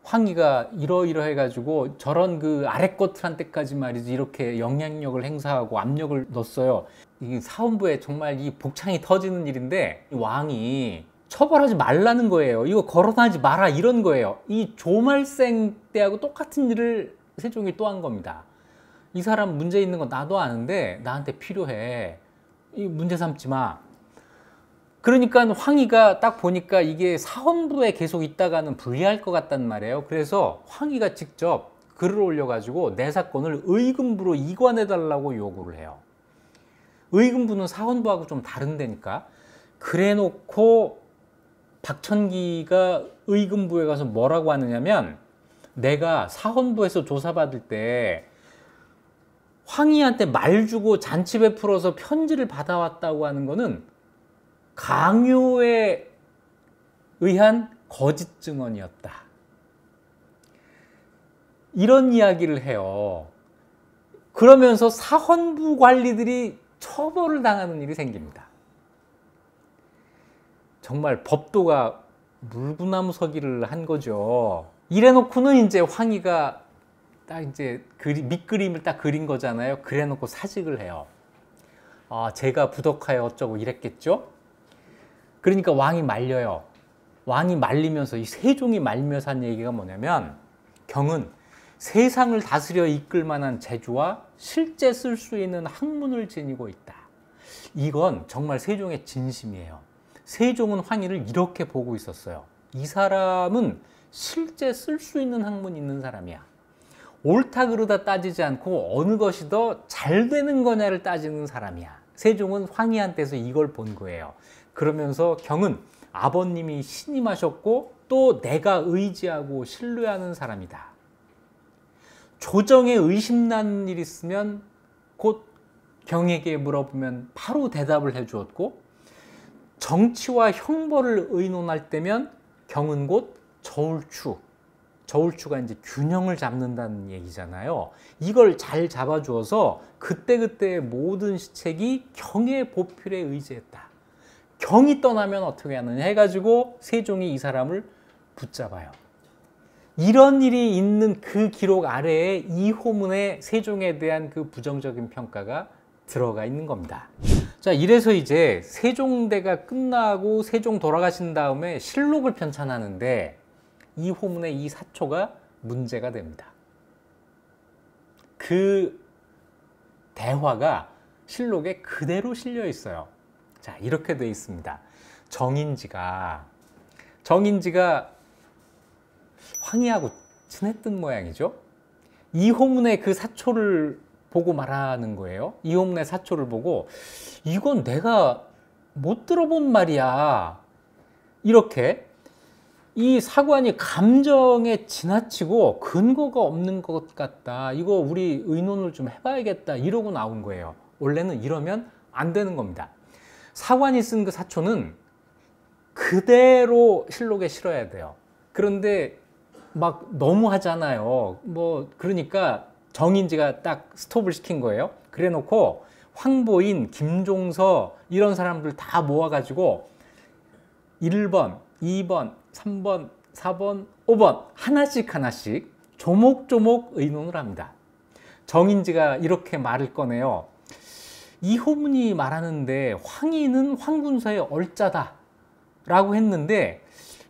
황희가 이러이러해 가지고 저런 그 아래 것들한테까지 말이지 이렇게 영향력을 행사하고 압력을 넣었어요. 이 사헌부에 정말 이 복창이 터지는 일인데 왕이 처벌하지 말라는 거예요. 이거 거론하지 마라 이런 거예요. 이 조말생 때하고 똑같은 일을 세종이 또 한 겁니다. 이 사람 문제 있는 건 나도 아는데 나한테 필요해. 이 문제 삼지 마. 그러니까 황희가 딱 보니까 이게 사헌부에 계속 있다가는 불리할 것 같단 말이에요. 그래서 황희가 직접 글을 올려가지고 내 사건을 의금부로 이관해달라고 요구를 해요. 의금부는 사헌부하고 좀 다른데니까. 그래놓고 박천기가 의금부에 가서 뭐라고 하느냐면 내가 사헌부에서 조사받을 때 황희한테 말 주고 잔치 베풀어서 편지를 받아왔다고 하는 거는 강요에 의한 거짓 증언이었다. 이런 이야기를 해요. 그러면서 사헌부 관리들이 처벌을 당하는 일이 생깁니다. 정말 법도가 물구나무 서기를 한 거죠. 이래놓고는 이제 황희가 딱 이제 밑그림을 딱 그린 거잖아요. 그래놓고 사직을 해요. 제가 부덕하여 어쩌고 이랬겠죠? 그러니까 왕이 말려요. 왕이 말리면서 이 세종이 말리면서 한 얘기가 뭐냐면 경은 세상을 다스려 이끌 만한 재주와 실제 쓸 수 있는 학문을 지니고 있다. 이건 정말 세종의 진심이에요. 세종은 황희를 이렇게 보고 있었어요. 이 사람은 실제 쓸 수 있는 학문이 있는 사람이야. 옳다 그르다 따지지 않고 어느 것이 더 잘 되는 거냐를 따지는 사람이야. 세종은 황희한테서 이걸 본 거예요. 그러면서 경은 아버님이 신임하셨고 또 내가 의지하고 신뢰하는 사람이다. 조정에 의심나는 일 있으면 곧 경에게 물어보면 바로 대답을 해주었고 정치와 형벌을 의논할 때면 경은 곧 저울추. 저울추가 이제 균형을 잡는다는 얘기잖아요. 이걸 잘 잡아주어서 그때그때의 모든 시책이 경의 보필에 의지했다. 경이 떠나면 어떻게 하느냐 해가지고 세종이 이 사람을 붙잡아요. 이런 일이 있는 그 기록 아래에 이 호문에 세종에 대한 그 부정적인 평가가 들어가 있는 겁니다. 자, 이래서 이제 세종대가 끝나고 세종 돌아가신 다음에 실록을 편찬하는데 이 호문의 이 사초가 문제가 됩니다. 그 대화가 실록에 그대로 실려 있어요. 자, 이렇게 돼 있습니다. 정인지가 황희하고 친했던 모양이죠. 이 호문의 그 사초를 보고 말하는 거예요. 이 호문의 사초를 보고 이건 내가 못 들어본 말이야. 이렇게 이 사관이 감정에 지나치고 근거가 없는 것 같다. 이거 우리 의논을 좀 해봐야겠다. 이러고 나온 거예요. 원래는 이러면 안 되는 겁니다. 사관이 쓴 그 사초는 그대로 실록에 실어야 돼요. 그런데 막 너무 하잖아요. 그러니까 정인지가 딱 스톱을 시킨 거예요. 그래 놓고 황보인, 김종서 이런 사람들 다 모아가지고 1번, 2번, 3번, 4번, 5번 하나씩 조목조목 의논을 합니다. 정인지가 이렇게 말을 꺼내요. 이 호문이 말하는데 황희는 황군서의 얼자다 라고 했는데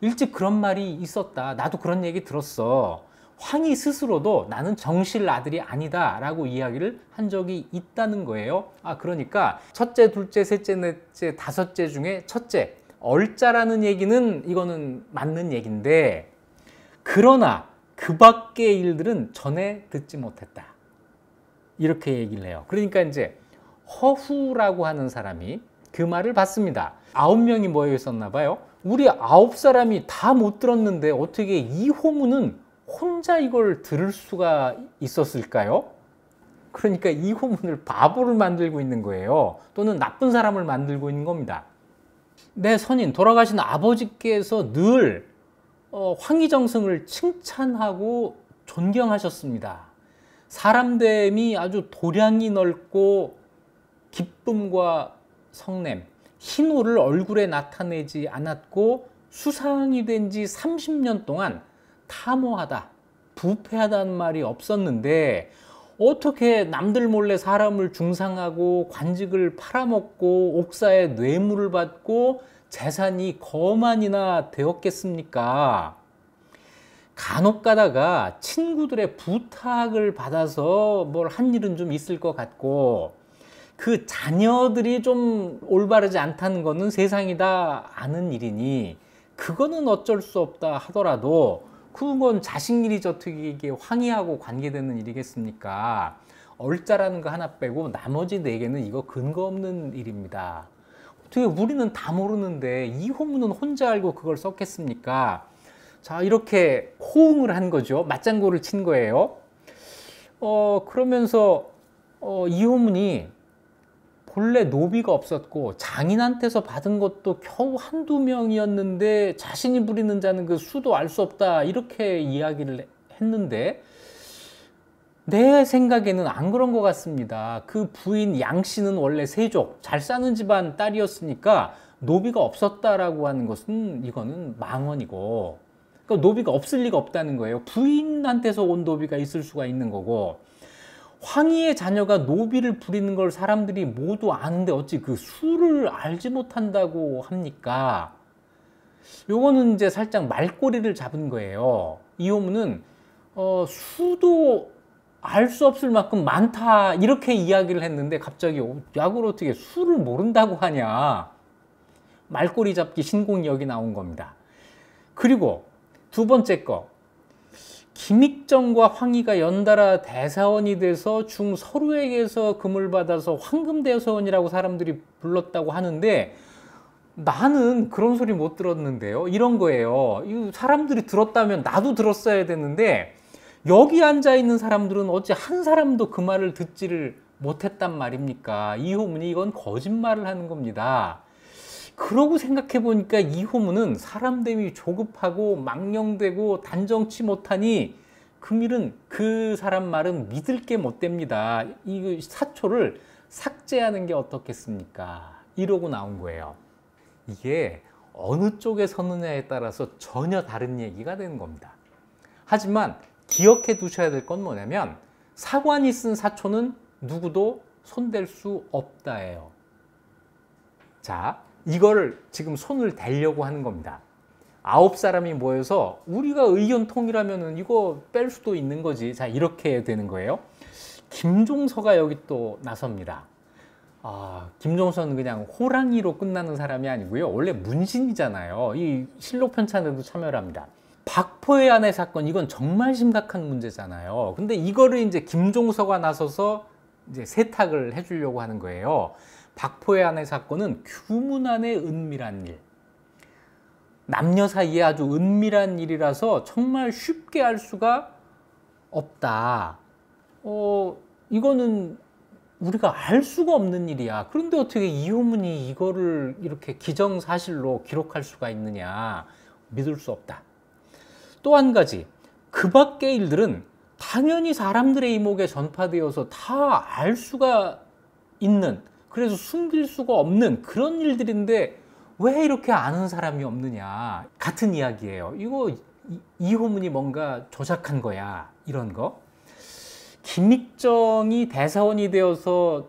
일찍 그런 말이 있었다. 나도 그런 얘기 들었어. 황희 스스로도 나는 정실 아들이 아니다 라고 이야기를 한 적이 있다는 거예요. 그러니까 첫째, 둘째, 셋째, 넷째, 다섯째 중에 첫째 얼자라는 얘기는 이거는 맞는 얘기인데 그러나 그 밖의 일들은 전에 듣지 못했다. 이렇게 얘기를 해요. 그러니까 이제 허후라고 하는 사람이 그 말을 받습니다. 9명이 모여 있었나 봐요. 우리 9사람이 다 못 들었는데 어떻게 이 호문은 혼자 이걸 들을 수가 있었을까요? 그러니까 이 호문을 바보를 만들고 있는 거예요. 또는 나쁜 사람을 만들고 있는 겁니다. 내 선인 돌아가신 아버지께서 늘 황희정승을 칭찬하고 존경하셨습니다. 사람됨이 아주 도량이 넓고 기쁨과 성냄, 희노를 얼굴에 나타내지 않았고 수상이 된 지 30년 동안 탐호하다, 부패하다는 말이 없었는데 어떻게 남들 몰래 사람을 중상하고 관직을 팔아먹고 옥사에 뇌물을 받고 재산이 거만이나 되었겠습니까? 간혹 가다가 친구들의 부탁을 받아서 뭘 한 일은 좀 있을 것 같고 그 자녀들이 좀 올바르지 않다는 거는 세상이 다 아는 일이니 그거는 어쩔 수 없다 하더라도 그건 자식 일이 어떻게 이게 황희하고 관계되는 일이겠습니까? 얼자라는 거 하나 빼고 나머지 4개는 이거 근거 없는 일입니다. 어떻게 우리는 다 모르는데 이호문은 혼자 알고 그걸 썼겠습니까? 자, 이렇게 호응을 한 거죠. 맞장구를 친 거예요. 그러면서 이호문이 본래 노비가 없었고 장인한테서 받은 것도 겨우 한두 명이었는데 자신이 부리는 자는 그 수도 알 수 없다 이렇게 이야기를 했는데 내 생각에는 안 그런 것 같습니다. 그 부인 양씨는 원래 세족, 잘 사는 집안 딸이었으니까 노비가 없었다라고 하는 것은 이거는 망언이고 그러니까 노비가 없을 리가 없다는 거예요. 부인한테서 온 노비가 있을 수가 있는 거고 황희의 자녀가 노비를 부리는 걸 사람들이 모두 아는데 어찌 그 수를 알지 못한다고 합니까? 요거는 이제 살짝 말꼬리를 잡은 거예요. 이호문은 수도 알 수 없을 만큼 많다 이렇게 이야기를 했는데 갑자기 야구를 어떻게 수를 모른다고 하냐. 말꼬리 잡기 신공역이 나온 겁니다. 그리고 두 번째 거, 김익정과 황희가 연달아 대사원이 돼서 중서루에게서 금을 받아서 황금대사원이라고 사람들이 불렀다고 하는데 나는 그런 소리 못 들었는데요. 이런 거예요. 이 사람들이 들었다면 나도 들었어야 되는데 여기 앉아있는 사람들은 어찌 한 사람도 그 말을 듣지를 못했단 말입니까? 이호문이 이건 거짓말을 하는 겁니다. 그러고 생각해 보니까 이호문은 사람됨이 조급하고 망령되고 단정치 못하니 금일은 그 사람 말은 믿을 게 못 됩니다. 이 사초를 삭제하는 게 어떻겠습니까? 이러고 나온 거예요. 이게 어느 쪽에 서느냐에 따라서 전혀 다른 얘기가 되는 겁니다. 하지만 기억해 두셔야 될 건 뭐냐면 사관이 쓴 사초는 누구도 손댈 수 없다예요. 자, 이거를 지금 손을 대려고 하는 겁니다. 9사람이 모여서 우리가 의견 통일하면은 이거 뺄 수도 있는 거지. 자, 이렇게 되는 거예요. 김종서가 여기 또 나섭니다. 김종서는 그냥 호랑이로 끝나는 사람이 아니고요. 원래 문신이잖아요. 이 실록 편찬에도 참여를 합니다. 박포의 아내 사건, 이건 정말 심각한 문제잖아요. 근데 이거를 이제 김종서가 나서서 이제 세탁을 해주려고 하는 거예요. 박포의 아내 사건은 규문 안의 은밀한 일, 남녀 사이에 아주 은밀한 일이라서 정말 쉽게 알 수가 없다. 이거는 우리가 알 수가 없는 일이야. 그런데 어떻게 이호문이 이거를 이렇게 기정사실로 기록할 수가 있느냐. 믿을 수 없다. 또 한 가지, 그 밖의 일들은 당연히 사람들의 이목에 전파되어서 다 알 수가 있는, 그래서 숨길 수가 없는 그런 일들인데 왜 이렇게 아는 사람이 없느냐. 같은 이야기예요. 이거 이호문이 뭔가 조작한 거야. 이런 거. 김익정이 대사원이 되어서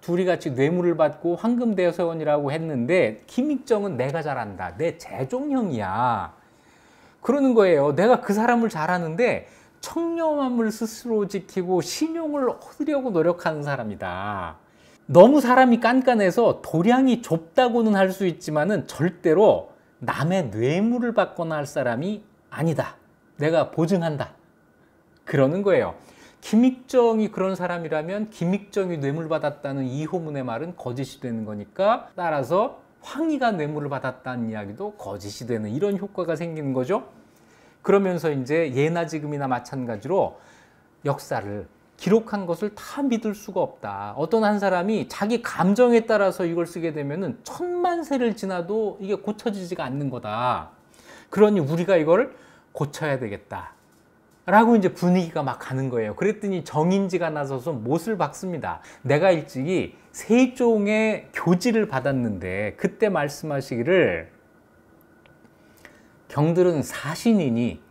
둘이 같이 뇌물을 받고 황금대사원이라고 했는데 김익정은 내가 잘 안다. 내 재종형이야. 그러는 거예요. 내가 그 사람을 잘 아는데 청렴함을 스스로 지키고 신용을 얻으려고 노력하는 사람이다. 너무 사람이 깐깐해서 도량이 좁다고는 할 수 있지만은 절대로 남의 뇌물을 받거나 할 사람이 아니다. 내가 보증한다. 그러는 거예요. 김익정이 그런 사람이라면 김익정이 뇌물 받았다는 이호문의 말은 거짓이 되는 거니까 따라서 황희가 뇌물을 받았다는 이야기도 거짓이 되는 이런 효과가 생기는 거죠. 그러면서 이제 예나 지금이나 마찬가지로 역사를 기록한 것을 다 믿을 수가 없다. 어떤 한 사람이 자기 감정에 따라서 이걸 쓰게 되면은 천만 세를 지나도 이게 고쳐지지가 않는 거다. 그러니 우리가 이걸 고쳐야 되겠다. 라고 이제 분위기가 막 가는 거예요. 그랬더니 정인지가 나서서 못을 박습니다. 내가 일찍이 세종의 교지를 받았는데 그때 말씀하시기를 경들은 사신이니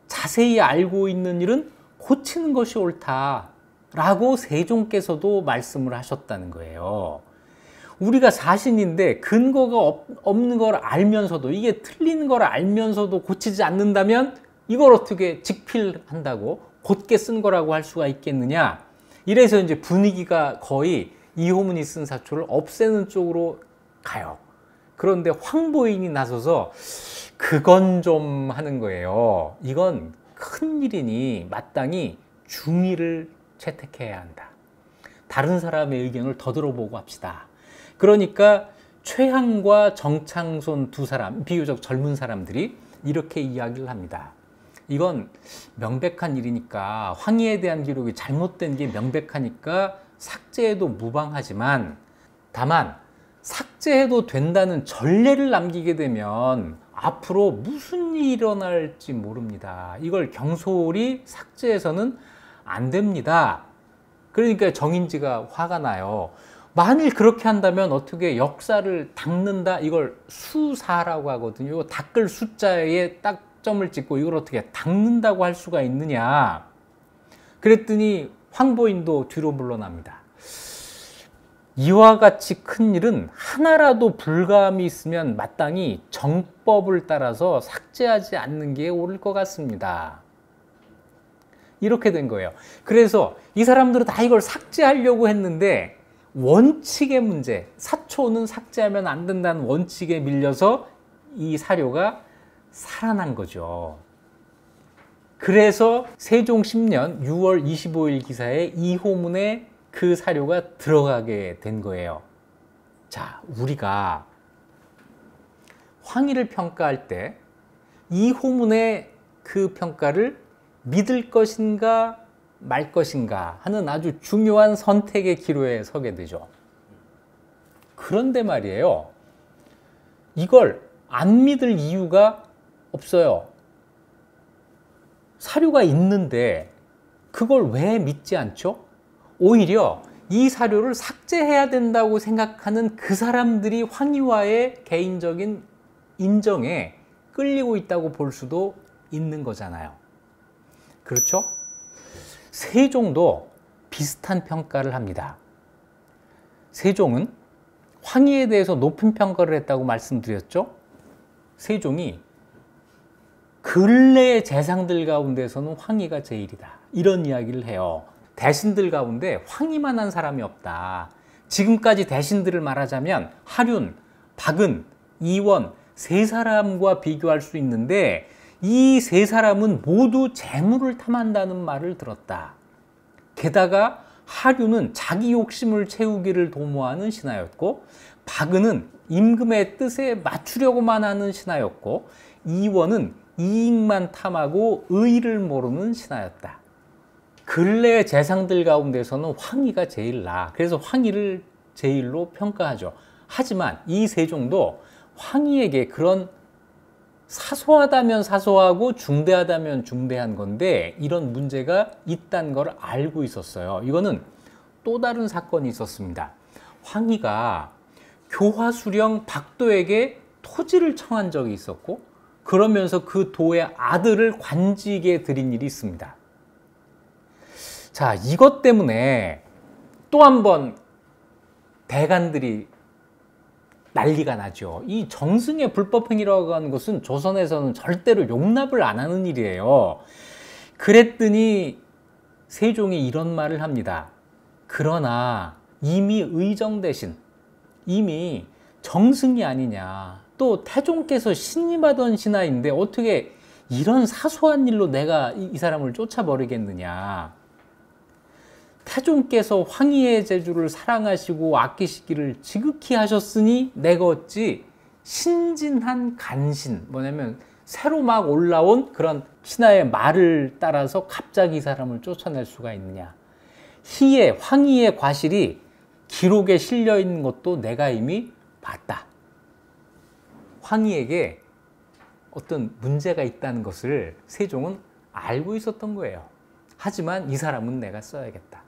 자세히 알고 있는 일은 고치는 것이 옳다라고 세종께서도 말씀을 하셨다는 거예요. 우리가 사신인데 근거가 없는 걸 알면서도, 이게 틀린 걸 알면서도 고치지 않는다면 이걸 어떻게 직필한다고, 곧게 쓴 거라고 할 수가 있겠느냐. 이래서 이제 분위기가 거의 이호문이 쓴 사초를 없애는 쪽으로 가요. 그런데 황보인이 나서서 그건 좀 하는 거예요. 이건 큰일이니 마땅히 중의를 채택해야 한다. 다른 사람의 의견을 더 들어보고 합시다. 그러니까 최항과 정창손 두 사람, 비교적 젊은 사람들이 이렇게 이야기를 합니다. 이건 명백한 일이니까, 황희에 대한 기록이 잘못된 게 명백하니까 삭제해도 무방하지만, 다만 삭제해도 된다는 전례를 남기게 되면 앞으로 무슨 일이 일어날지 모릅니다. 이걸 경솔히 삭제해서는 안 됩니다. 그러니까 정인지가 화가 나요. 만일 그렇게 한다면 어떻게 역사를 닦는다? 이걸 수사라고 하거든요. 이거 닦을 숫자에 딱 점을 찍고 이걸 어떻게 닦는다고 할 수가 있느냐. 그랬더니 황보인도 뒤로 물러납니다. 이와 같이 큰 일은 하나라도 불감이 있으면 마땅히 정법을 따라서 삭제하지 않는 게 옳을 것 같습니다. 이렇게 된 거예요. 그래서 이 사람들은 다 이걸 삭제하려고 했는데 원칙의 문제, 사초는 삭제하면 안 된다는 원칙에 밀려서 이 사료가 살아난 거죠. 그래서 세종 10년 6월 25일 기사에 이호문에 그 사료가 들어가게 된 거예요. 자, 우리가 황희를 평가할 때 이호문의 그 평가를 믿을 것인가 말 것인가 하는 아주 중요한 선택의 기로에 서게 되죠. 그런데 말이에요, 이걸 안 믿을 이유가 없어요. 사료가 있는데 그걸 왜 믿지 않죠? 오히려 이 사료를 삭제해야 된다고 생각하는 그 사람들이 황희와의 개인적인 인정에 끌리고 있다고 볼 수도 있는 거잖아요. 그렇죠? 세종도 비슷한 평가를 합니다. 세종은 황희에 대해서 높은 평가를 했다고 말씀드렸죠? 세종이 근래의 재상들 가운데서는 황희가 제일이다, 이런 이야기를 해요. 대신들 가운데 황희만한 사람이 없다. 지금까지 대신들을 말하자면 하륜, 박은, 이원 세 사람과 비교할 수 있는데 이 세 사람은 모두 재물을 탐한다는 말을 들었다. 게다가 하륜은 자기 욕심을 채우기를 도모하는 신하였고, 박은은 임금의 뜻에 맞추려고만 하는 신하였고, 이원은 이익만 탐하고 의의를 모르는 신하였다. 근래의 재상들 가운데서는 황희가 제일 나아. 그래서 황희를 제일로 평가하죠. 하지만 이 세종도 황희에게 그런 사소하다면 사소하고 중대하다면 중대한 건데 이런 문제가 있다는 걸 알고 있었어요. 이거는 또 다른 사건이 있었습니다. 황희가 교화수령 박도에게 토지를 청한 적이 있었고, 그러면서 그 도의 아들을 관직에 들인 일이 있습니다. 자, 이것 때문에 또 한 번 대간들이 난리가 나죠. 이 정승의 불법행위라고 하는 것은 조선에서는 절대로 용납을 안 하는 일이에요. 그랬더니 세종이 이런 말을 합니다. 그러나 이미 의정대신, 이미 정승이 아니냐, 또 태종께서 신임하던 신하인데 어떻게 이런 사소한 일로 내가 이 사람을 쫓아버리겠느냐. 태종께서 황희의 제주를 사랑하시고 아끼시기를 지극히 하셨으니 내가 어찌 신진한 간신, 뭐냐면 새로 막 올라온 그런 신하의 말을 따라서 갑자기 이 사람을 쫓아낼 수가 있느냐. 희의, 황희의 과실이 기록에 실려 있는 것도 내가 이미 봤다. 황희에게 어떤 문제가 있다는 것을 세종은 알고 있었던 거예요. 하지만 이 사람은 내가 써야겠다.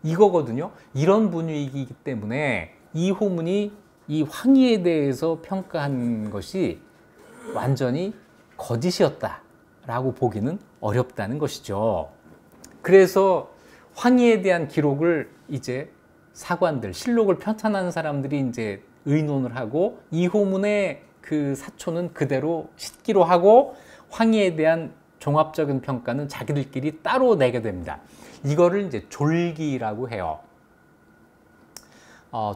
이거거든요. 이런 분위기이기 때문에 이호문이 이 황희에 대해서 평가한 것이 완전히 거짓이었다라고 보기는 어렵다는 것이죠. 그래서 황희에 대한 기록을 이제 사관들, 실록을 편찬하는 사람들이 이제 의논을 하고 이호문의 그 사초는 그대로 싣기로 하고 황희에 대한 종합적인 평가는 자기들끼리 따로 내게 됩니다. 이거를 이제 졸기라고 해요.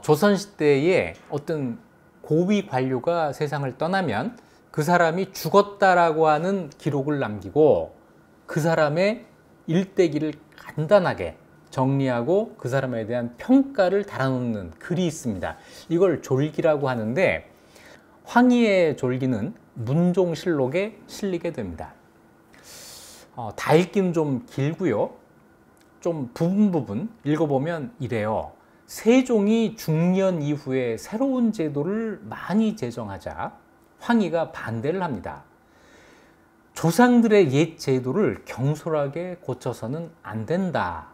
조선시대에 어떤 고위 관료가 세상을 떠나면 그 사람이 죽었다라고 하는 기록을 남기고 그 사람의 일대기를 간단하게 정리하고 그 사람에 대한 평가를 달아놓는 글이 있습니다. 이걸 졸기라고 하는데 황희의 졸기는 문종실록에 실리게 됩니다. 다 읽기는 좀 길고요. 좀 부분 읽어보면 이래요. 세종이 중년 이후에 새로운 제도를 많이 제정하자 황희가 반대를 합니다. 조상들의 옛 제도를 경솔하게 고쳐서는 안 된다.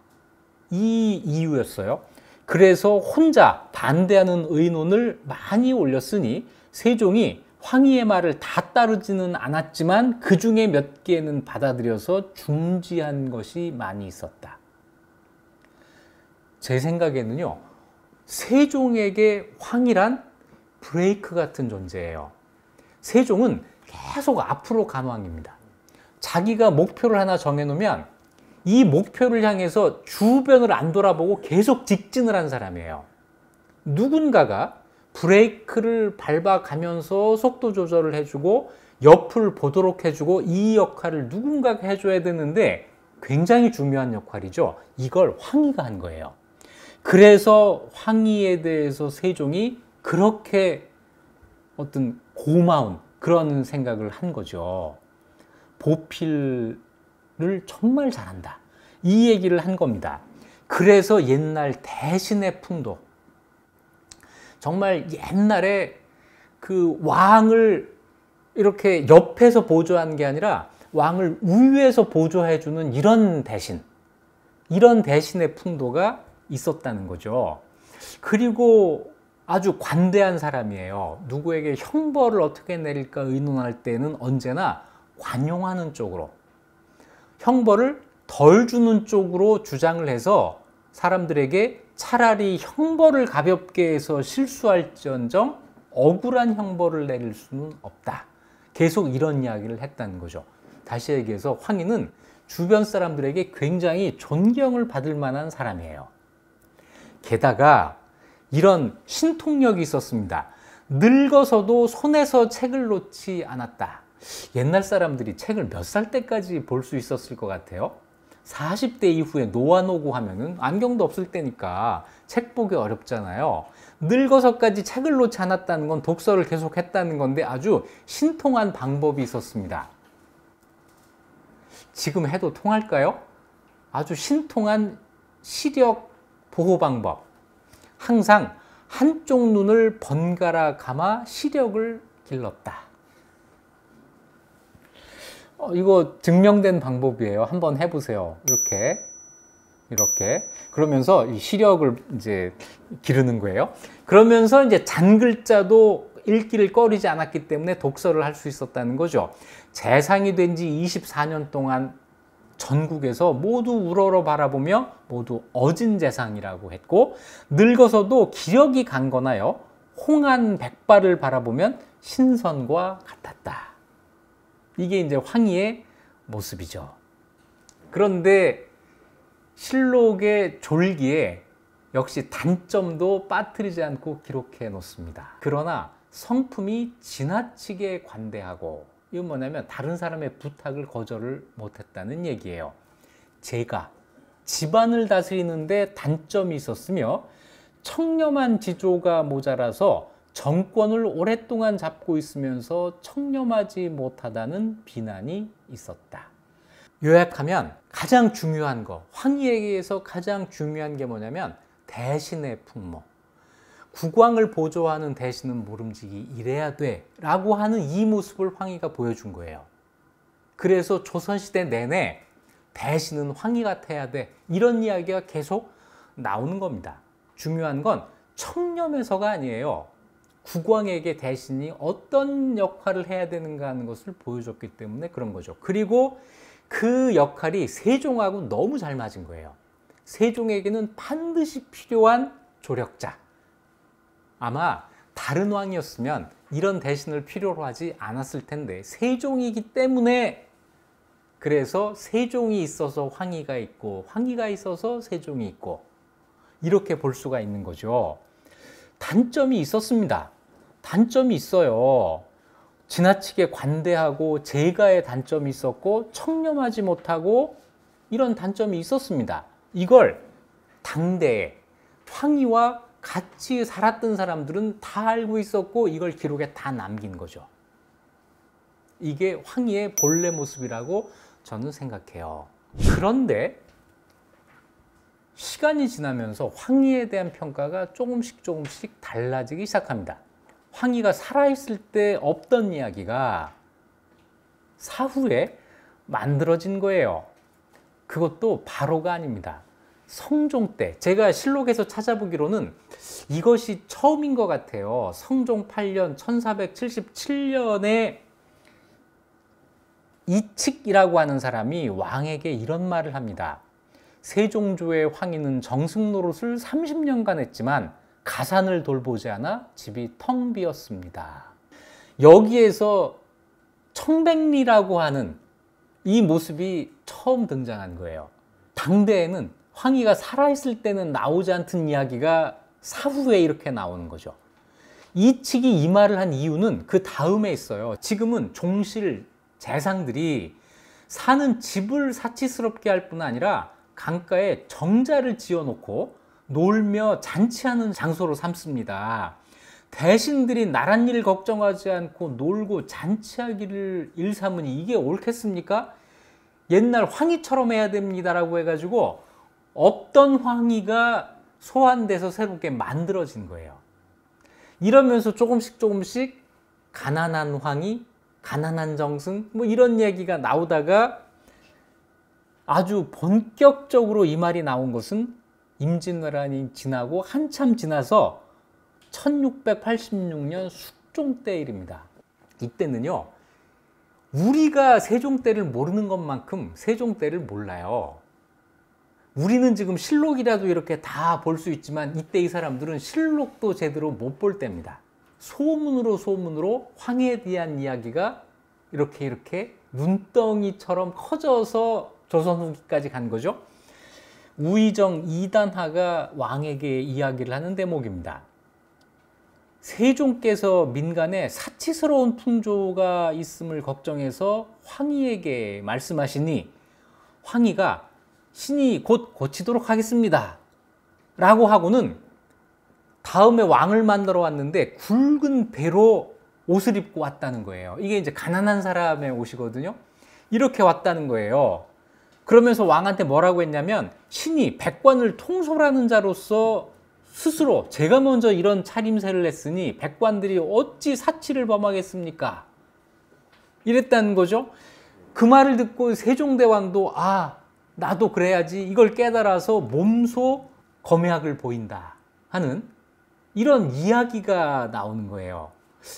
이 이유였어요. 그래서 혼자 반대하는 의논을 많이 올렸으니 세종이 황희의 말을 다 따르지는 않았지만 그 중에 몇 개는 받아들여서 중지한 것이 많이 있었다. 제 생각에는요, 세종에게 황희란 브레이크 같은 존재예요. 세종은 계속 앞으로 간 왕입니다. 자기가 목표를 하나 정해놓으면 이 목표를 향해서 주변을 안 돌아보고 계속 직진을 한 사람이에요. 누군가가 브레이크를 밟아가면서 속도 조절을 해주고 옆을 보도록 해주고 이 역할을 누군가가 해줘야 되는데 굉장히 중요한 역할이죠. 이걸 황희가 한 거예요. 그래서 황희에 대해서 세종이 그렇게 어떤 고마운 그런 생각을 한 거죠. 보필을 정말 잘한다. 이 얘기를 한 겁니다. 그래서 옛날 대신의 풍도, 정말 옛날에 그 왕을 이렇게 옆에서 보조한 게 아니라 왕을 우위에서 보조해주는 이런 대신의 풍도가 있었다는 거죠. 그리고 아주 관대한 사람이에요. 누구에게 형벌을 어떻게 내릴까 의논할 때는 언제나 관용하는 쪽으로, 형벌을 덜 주는 쪽으로 주장을 해서 사람들에게 차라리 형벌을 가볍게 해서 실수할지언정 억울한 형벌을 내릴 수는 없다. 계속 이런 이야기를 했다는 거죠. 다시 얘기해서 황희는 주변 사람들에게 굉장히 존경을 받을 만한 사람이에요. 게다가 이런 신통력이 있었습니다. 늙어서도 손에서 책을 놓지 않았다. 옛날 사람들이 책을 몇 살 때까지 볼 수 있었을 것 같아요? 40대 이후에 노안오고 하면은 안경도 없을 때니까 책 보기 어렵잖아요. 늙어서까지 책을 놓지 않았다는 건 독서를 계속 했다는 건데 아주 신통한 방법이 있었습니다. 지금 해도 통할까요? 아주 신통한 시력 보호 방법. 항상 한쪽 눈을 번갈아 감아 시력을 길렀다. 이거 증명된 방법이에요. 한번 해보세요. 이렇게. 그러면서 이 시력을 이제 기르는 거예요. 그러면서 이제 잔글자도 읽기를 꺼리지 않았기 때문에 독서를 할 수 있었다는 거죠. 재상이 된 지 24년 동안 전국에서 모두 우러러 바라보며 모두 어진재상이라고 했고, 늙어서도 기력이 강건하여 홍한 백발을 바라보면 신선과 같았다. 이게 이제 황희의 모습이죠. 그런데 실록의 졸기에 역시 단점도 빠뜨리지 않고 기록해 놓습니다. 그러나 성품이 지나치게 관대하고, 이건 뭐냐면 다른 사람의 부탁을 거절을 못했다는 얘기예요. 제가 집안을 다스리는데 단점이 있었으며 청렴한 지조가 모자라서 정권을 오랫동안 잡고 있으면서 청렴하지 못하다는 비난이 있었다. 요약하면 가장 중요한 거, 황희에게서 가장 중요한 게 뭐냐면 대신의 풍모. 국왕을 보조하는 대신은 모름지기 이래야 돼 라고 하는 이 모습을 황희가 보여준 거예요. 그래서 조선시대 내내 대신은 황희 같아야 돼, 이런 이야기가 계속 나오는 겁니다. 중요한 건 청렴에서가 아니에요. 국왕에게 대신이 어떤 역할을 해야 되는가 하는 것을 보여줬기 때문에 그런 거죠. 그리고 그 역할이 세종하고 너무 잘 맞은 거예요. 세종에게는 반드시 필요한 조력자. 아마 다른 왕이었으면 이런 대신을 필요로 하지 않았을 텐데 세종이기 때문에, 그래서 세종이 있어서 황희가 있고 황희가 있어서 세종이 있고 이렇게 볼 수가 있는 거죠. 단점이 있었습니다. 단점이 있어요. 지나치게 관대하고 제가의 단점이 있었고 청렴하지 못하고 이런 단점이 있었습니다. 이걸 당대에 황희와 같이 살았던 사람들은 다 알고 있었고 이걸 기록에 다 남긴 거죠. 이게 황희의 본래 모습이라고 저는 생각해요. 그런데 시간이 지나면서 황희에 대한 평가가 조금씩 달라지기 시작합니다. 황희가 살아있을 때 없던 이야기가 사후에 만들어진 거예요. 그것도 바로가 아닙니다. 성종 때, 제가 실록에서 찾아보기로는 이것이 처음인 것 같아요. 성종 8년 1477년에 이칙이라고 하는 사람이 왕에게 이런 말을 합니다. 세종조의 황희는 정승 노릇을 30년간 했지만 가산을 돌보지 않아 집이 텅 비었습니다. 여기에서 청백리라고 하는 이 모습이 처음 등장한 거예요. 당대에는 황희가 살아있을 때는 나오지 않던 이야기가 사후에 이렇게 나오는 거죠. 이칙이 이 말을 한 이유는 그 다음에 있어요. 지금은 종실 재상들이 사는 집을 사치스럽게 할 뿐 아니라 강가에 정자를 지어놓고 놀며 잔치하는 장소로 삼습니다. 대신들이 나란 일 걱정하지 않고 놀고 잔치하기를 일삼으니 이게 옳겠습니까? 옛날 황희처럼 해야 됩니다라고 해가지고 없던 황희가 소환돼서 새롭게 만들어진 거예요. 이러면서 조금씩 가난한 황희, 가난한 정승 뭐 이런 얘기가 나오다가 아주 본격적으로 이 말이 나온 것은 임진왜란이 지나고 한참 지나서 1686년 숙종 때 일입니다. 이때는요, 우리가 세종 때를 모르는 것만큼 세종 때를 몰라요. 우리는 지금 실록이라도 이렇게 다 볼 수 있지만 이때 이 사람들은 실록도 제대로 못 볼 때입니다. 소문으로 황희에 대한 이야기가 이렇게 눈덩이처럼 커져서 조선 후기까지 간 거죠. 우의정 이단하가 왕에게 이야기를 하는 대목입니다. 세종께서 민간에 사치스러운 풍조가 있음을 걱정해서 황희에게 말씀하시니 황희가 신이 곧 고치도록 하겠습니다 라고 하고는 다음에 왕을 만나러 왔는데 굵은 배로 옷을 입고 왔다는 거예요. 이게 이제 가난한 사람의 옷이거든요. 이렇게 왔다는 거예요. 그러면서 왕한테 뭐라고 했냐면 신이 백관을 통솔하는 자로서 스스로 제가 먼저 이런 차림새를 했으니 백관들이 어찌 사치를 범하겠습니까? 이랬다는 거죠. 그 말을 듣고 세종대왕도 나도 그래야지 이걸 깨달아서 몸소 검약을 보인다 하는 이런 이야기가 나오는 거예요.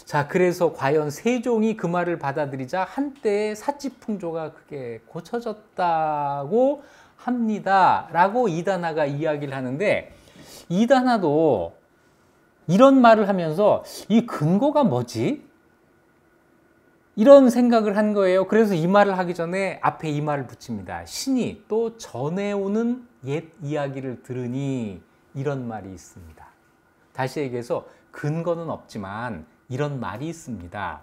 자, 그래서 과연 세종이 그 말을 받아들이자 한때의 사치풍조가 크게 고쳐졌다고 합니다 라고 이단하가 이야기를 하는데, 이단하도 이런 말을 하면서 이 근거가 뭐지? 이런 생각을 한 거예요. 그래서 이 말을 하기 전에 앞에 이 말을 붙입니다. 신이 또 전해오는 옛 이야기를 들으니 이런 말이 있습니다. 다시 얘기해서 근거는 없지만 이런 말이 있습니다.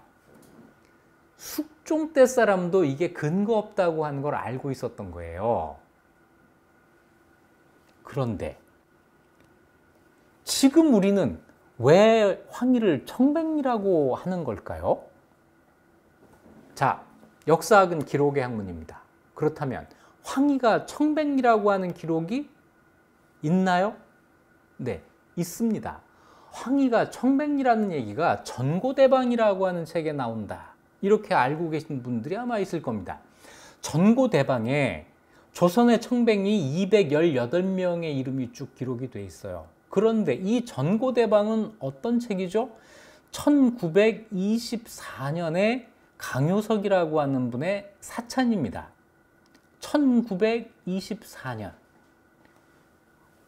숙종 때 사람도 이게 근거 없다고 하는 걸 알고 있었던 거예요. 그런데 지금 우리는 왜 황희를 청백리라고 하는 걸까요? 자, 역사학은 기록의 학문입니다. 그렇다면 황희가 청백리라고 하는 기록이 있나요? 네, 있습니다. 황희가 청백리라는 얘기가 전고대방이라고 하는 책에 나온다. 이렇게 알고 계신 분들이 아마 있을 겁니다. 전고대방에 조선의 청백리 218명의 이름이 쭉 기록이 돼 있어요. 그런데 이 전고대방은 어떤 책이죠? 1924년에 강효석이라고 하는 분의 사찬입니다. 1924년.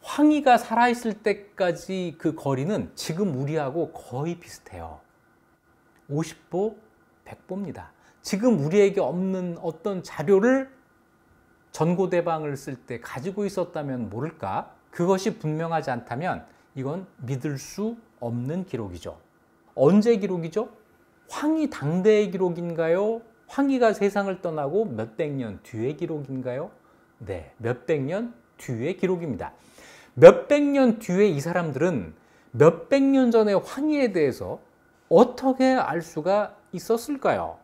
황희가 살아있을 때까지 그 거리는 지금 우리하고 거의 비슷해요. 50보, 100보입니다. 지금 우리에게 없는 어떤 자료를 전고대방을 쓸 때 가지고 있었다면 모를까? 그것이 분명하지 않다면 이건 믿을 수 없는 기록이죠. 언제 기록이죠? 황희 당대의 기록인가요? 황희가 세상을 떠나고 몇백 년 뒤의 기록인가요? 네, 몇백 년 뒤의 기록입니다. 몇백 년 뒤에 이 사람들은 몇백 년 전의 황희에 대해서 어떻게 알 수가 있었을까요?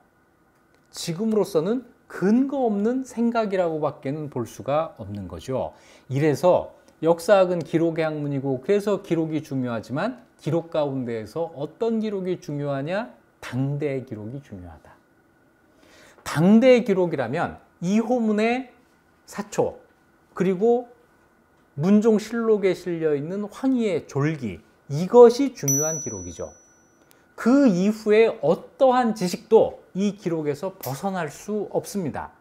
지금으로서는 근거 없는 생각이라고 밖에는 볼 수가 없는 거죠. 이래서 역사학은 기록의 학문이고 그래서 기록이 중요하지만 기록 가운데에서 어떤 기록이 중요하냐? 당대의 기록이 중요하다. 당대의 기록이라면 이호문의 사초 그리고 문종실록에 실려있는 황희의 졸기 이것이 중요한 기록이죠. 그 이후에 어떠한 지식도 이 기록에서 벗어날 수 없습니다.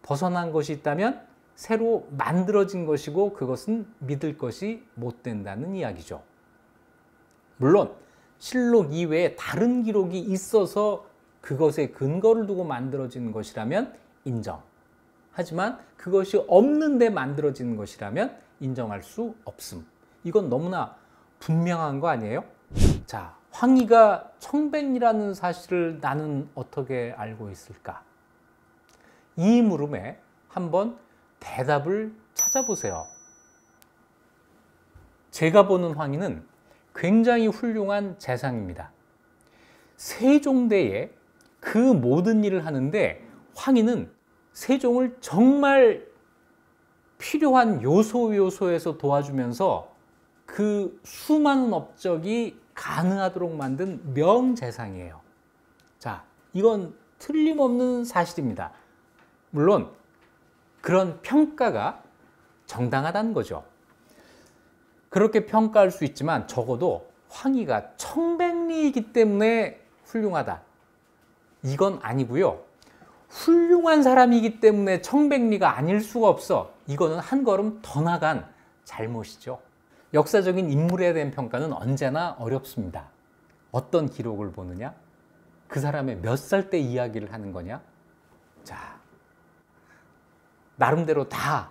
벗어난 것이 있다면 새로 만들어진 것이고 그것은 믿을 것이 못 된다는 이야기죠. 물론 실록 이외에 다른 기록이 있어서 그것에 근거를 두고 만들어진 것이라면 인정. 하지만 그것이 없는데 만들어진 것이라면 인정할 수 없음. 이건 너무나 분명한 거 아니에요? 자, 황희가 청백리라는 사실을 나는 어떻게 알고 있을까? 이 물음에 한번 대답을 찾아보세요. 제가 보는 황희는 굉장히 훌륭한 재상입니다. 세종대에 그 모든 일을 하는데 황희는 세종을 정말 필요한 요소에서 도와주면서 그 수많은 업적이 가능하도록 만든 명재상이에요. 자, 이건 틀림없는 사실입니다. 물론 그런 평가가 정당하다는 거죠. 그렇게 평가할 수 있지만 적어도 황희가 청백리이기 때문에 훌륭하다. 이건 아니고요. 훌륭한 사람이기 때문에 청백리가 아닐 수가 없어. 이거는 한 걸음 더 나간 잘못이죠. 역사적인 인물에 대한 평가는 언제나 어렵습니다. 어떤 기록을 보느냐? 그 사람의 몇 살 때 이야기를 하는 거냐? 자, 나름대로 다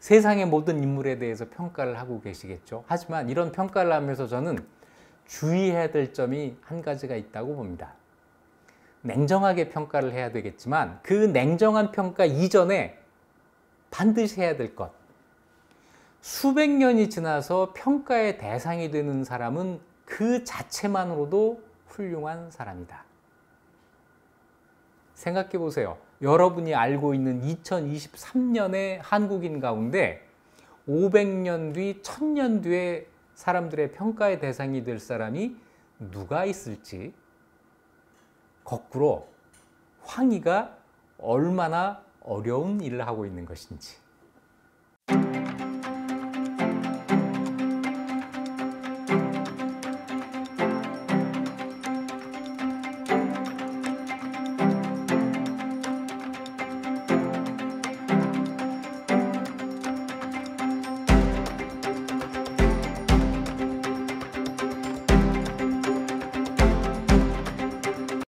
세상의 모든 인물에 대해서 평가를 하고 계시겠죠. 하지만 이런 평가를 하면서 저는 주의해야 될 점이 한 가지가 있다고 봅니다. 냉정하게 평가를 해야 되겠지만 그 냉정한 평가 이전에 반드시 해야 될 것. 수백 년이 지나서 평가의 대상이 되는 사람은 그 자체만으로도 훌륭한 사람이다. 생각해 보세요. 여러분이 알고 있는 2023년의 한국인 가운데 500년 뒤, 1000년 뒤에 사람들의 평가의 대상이 될 사람이 누가 있을지, 거꾸로 황희가 얼마나 어려운 일을 하고 있는 것인지.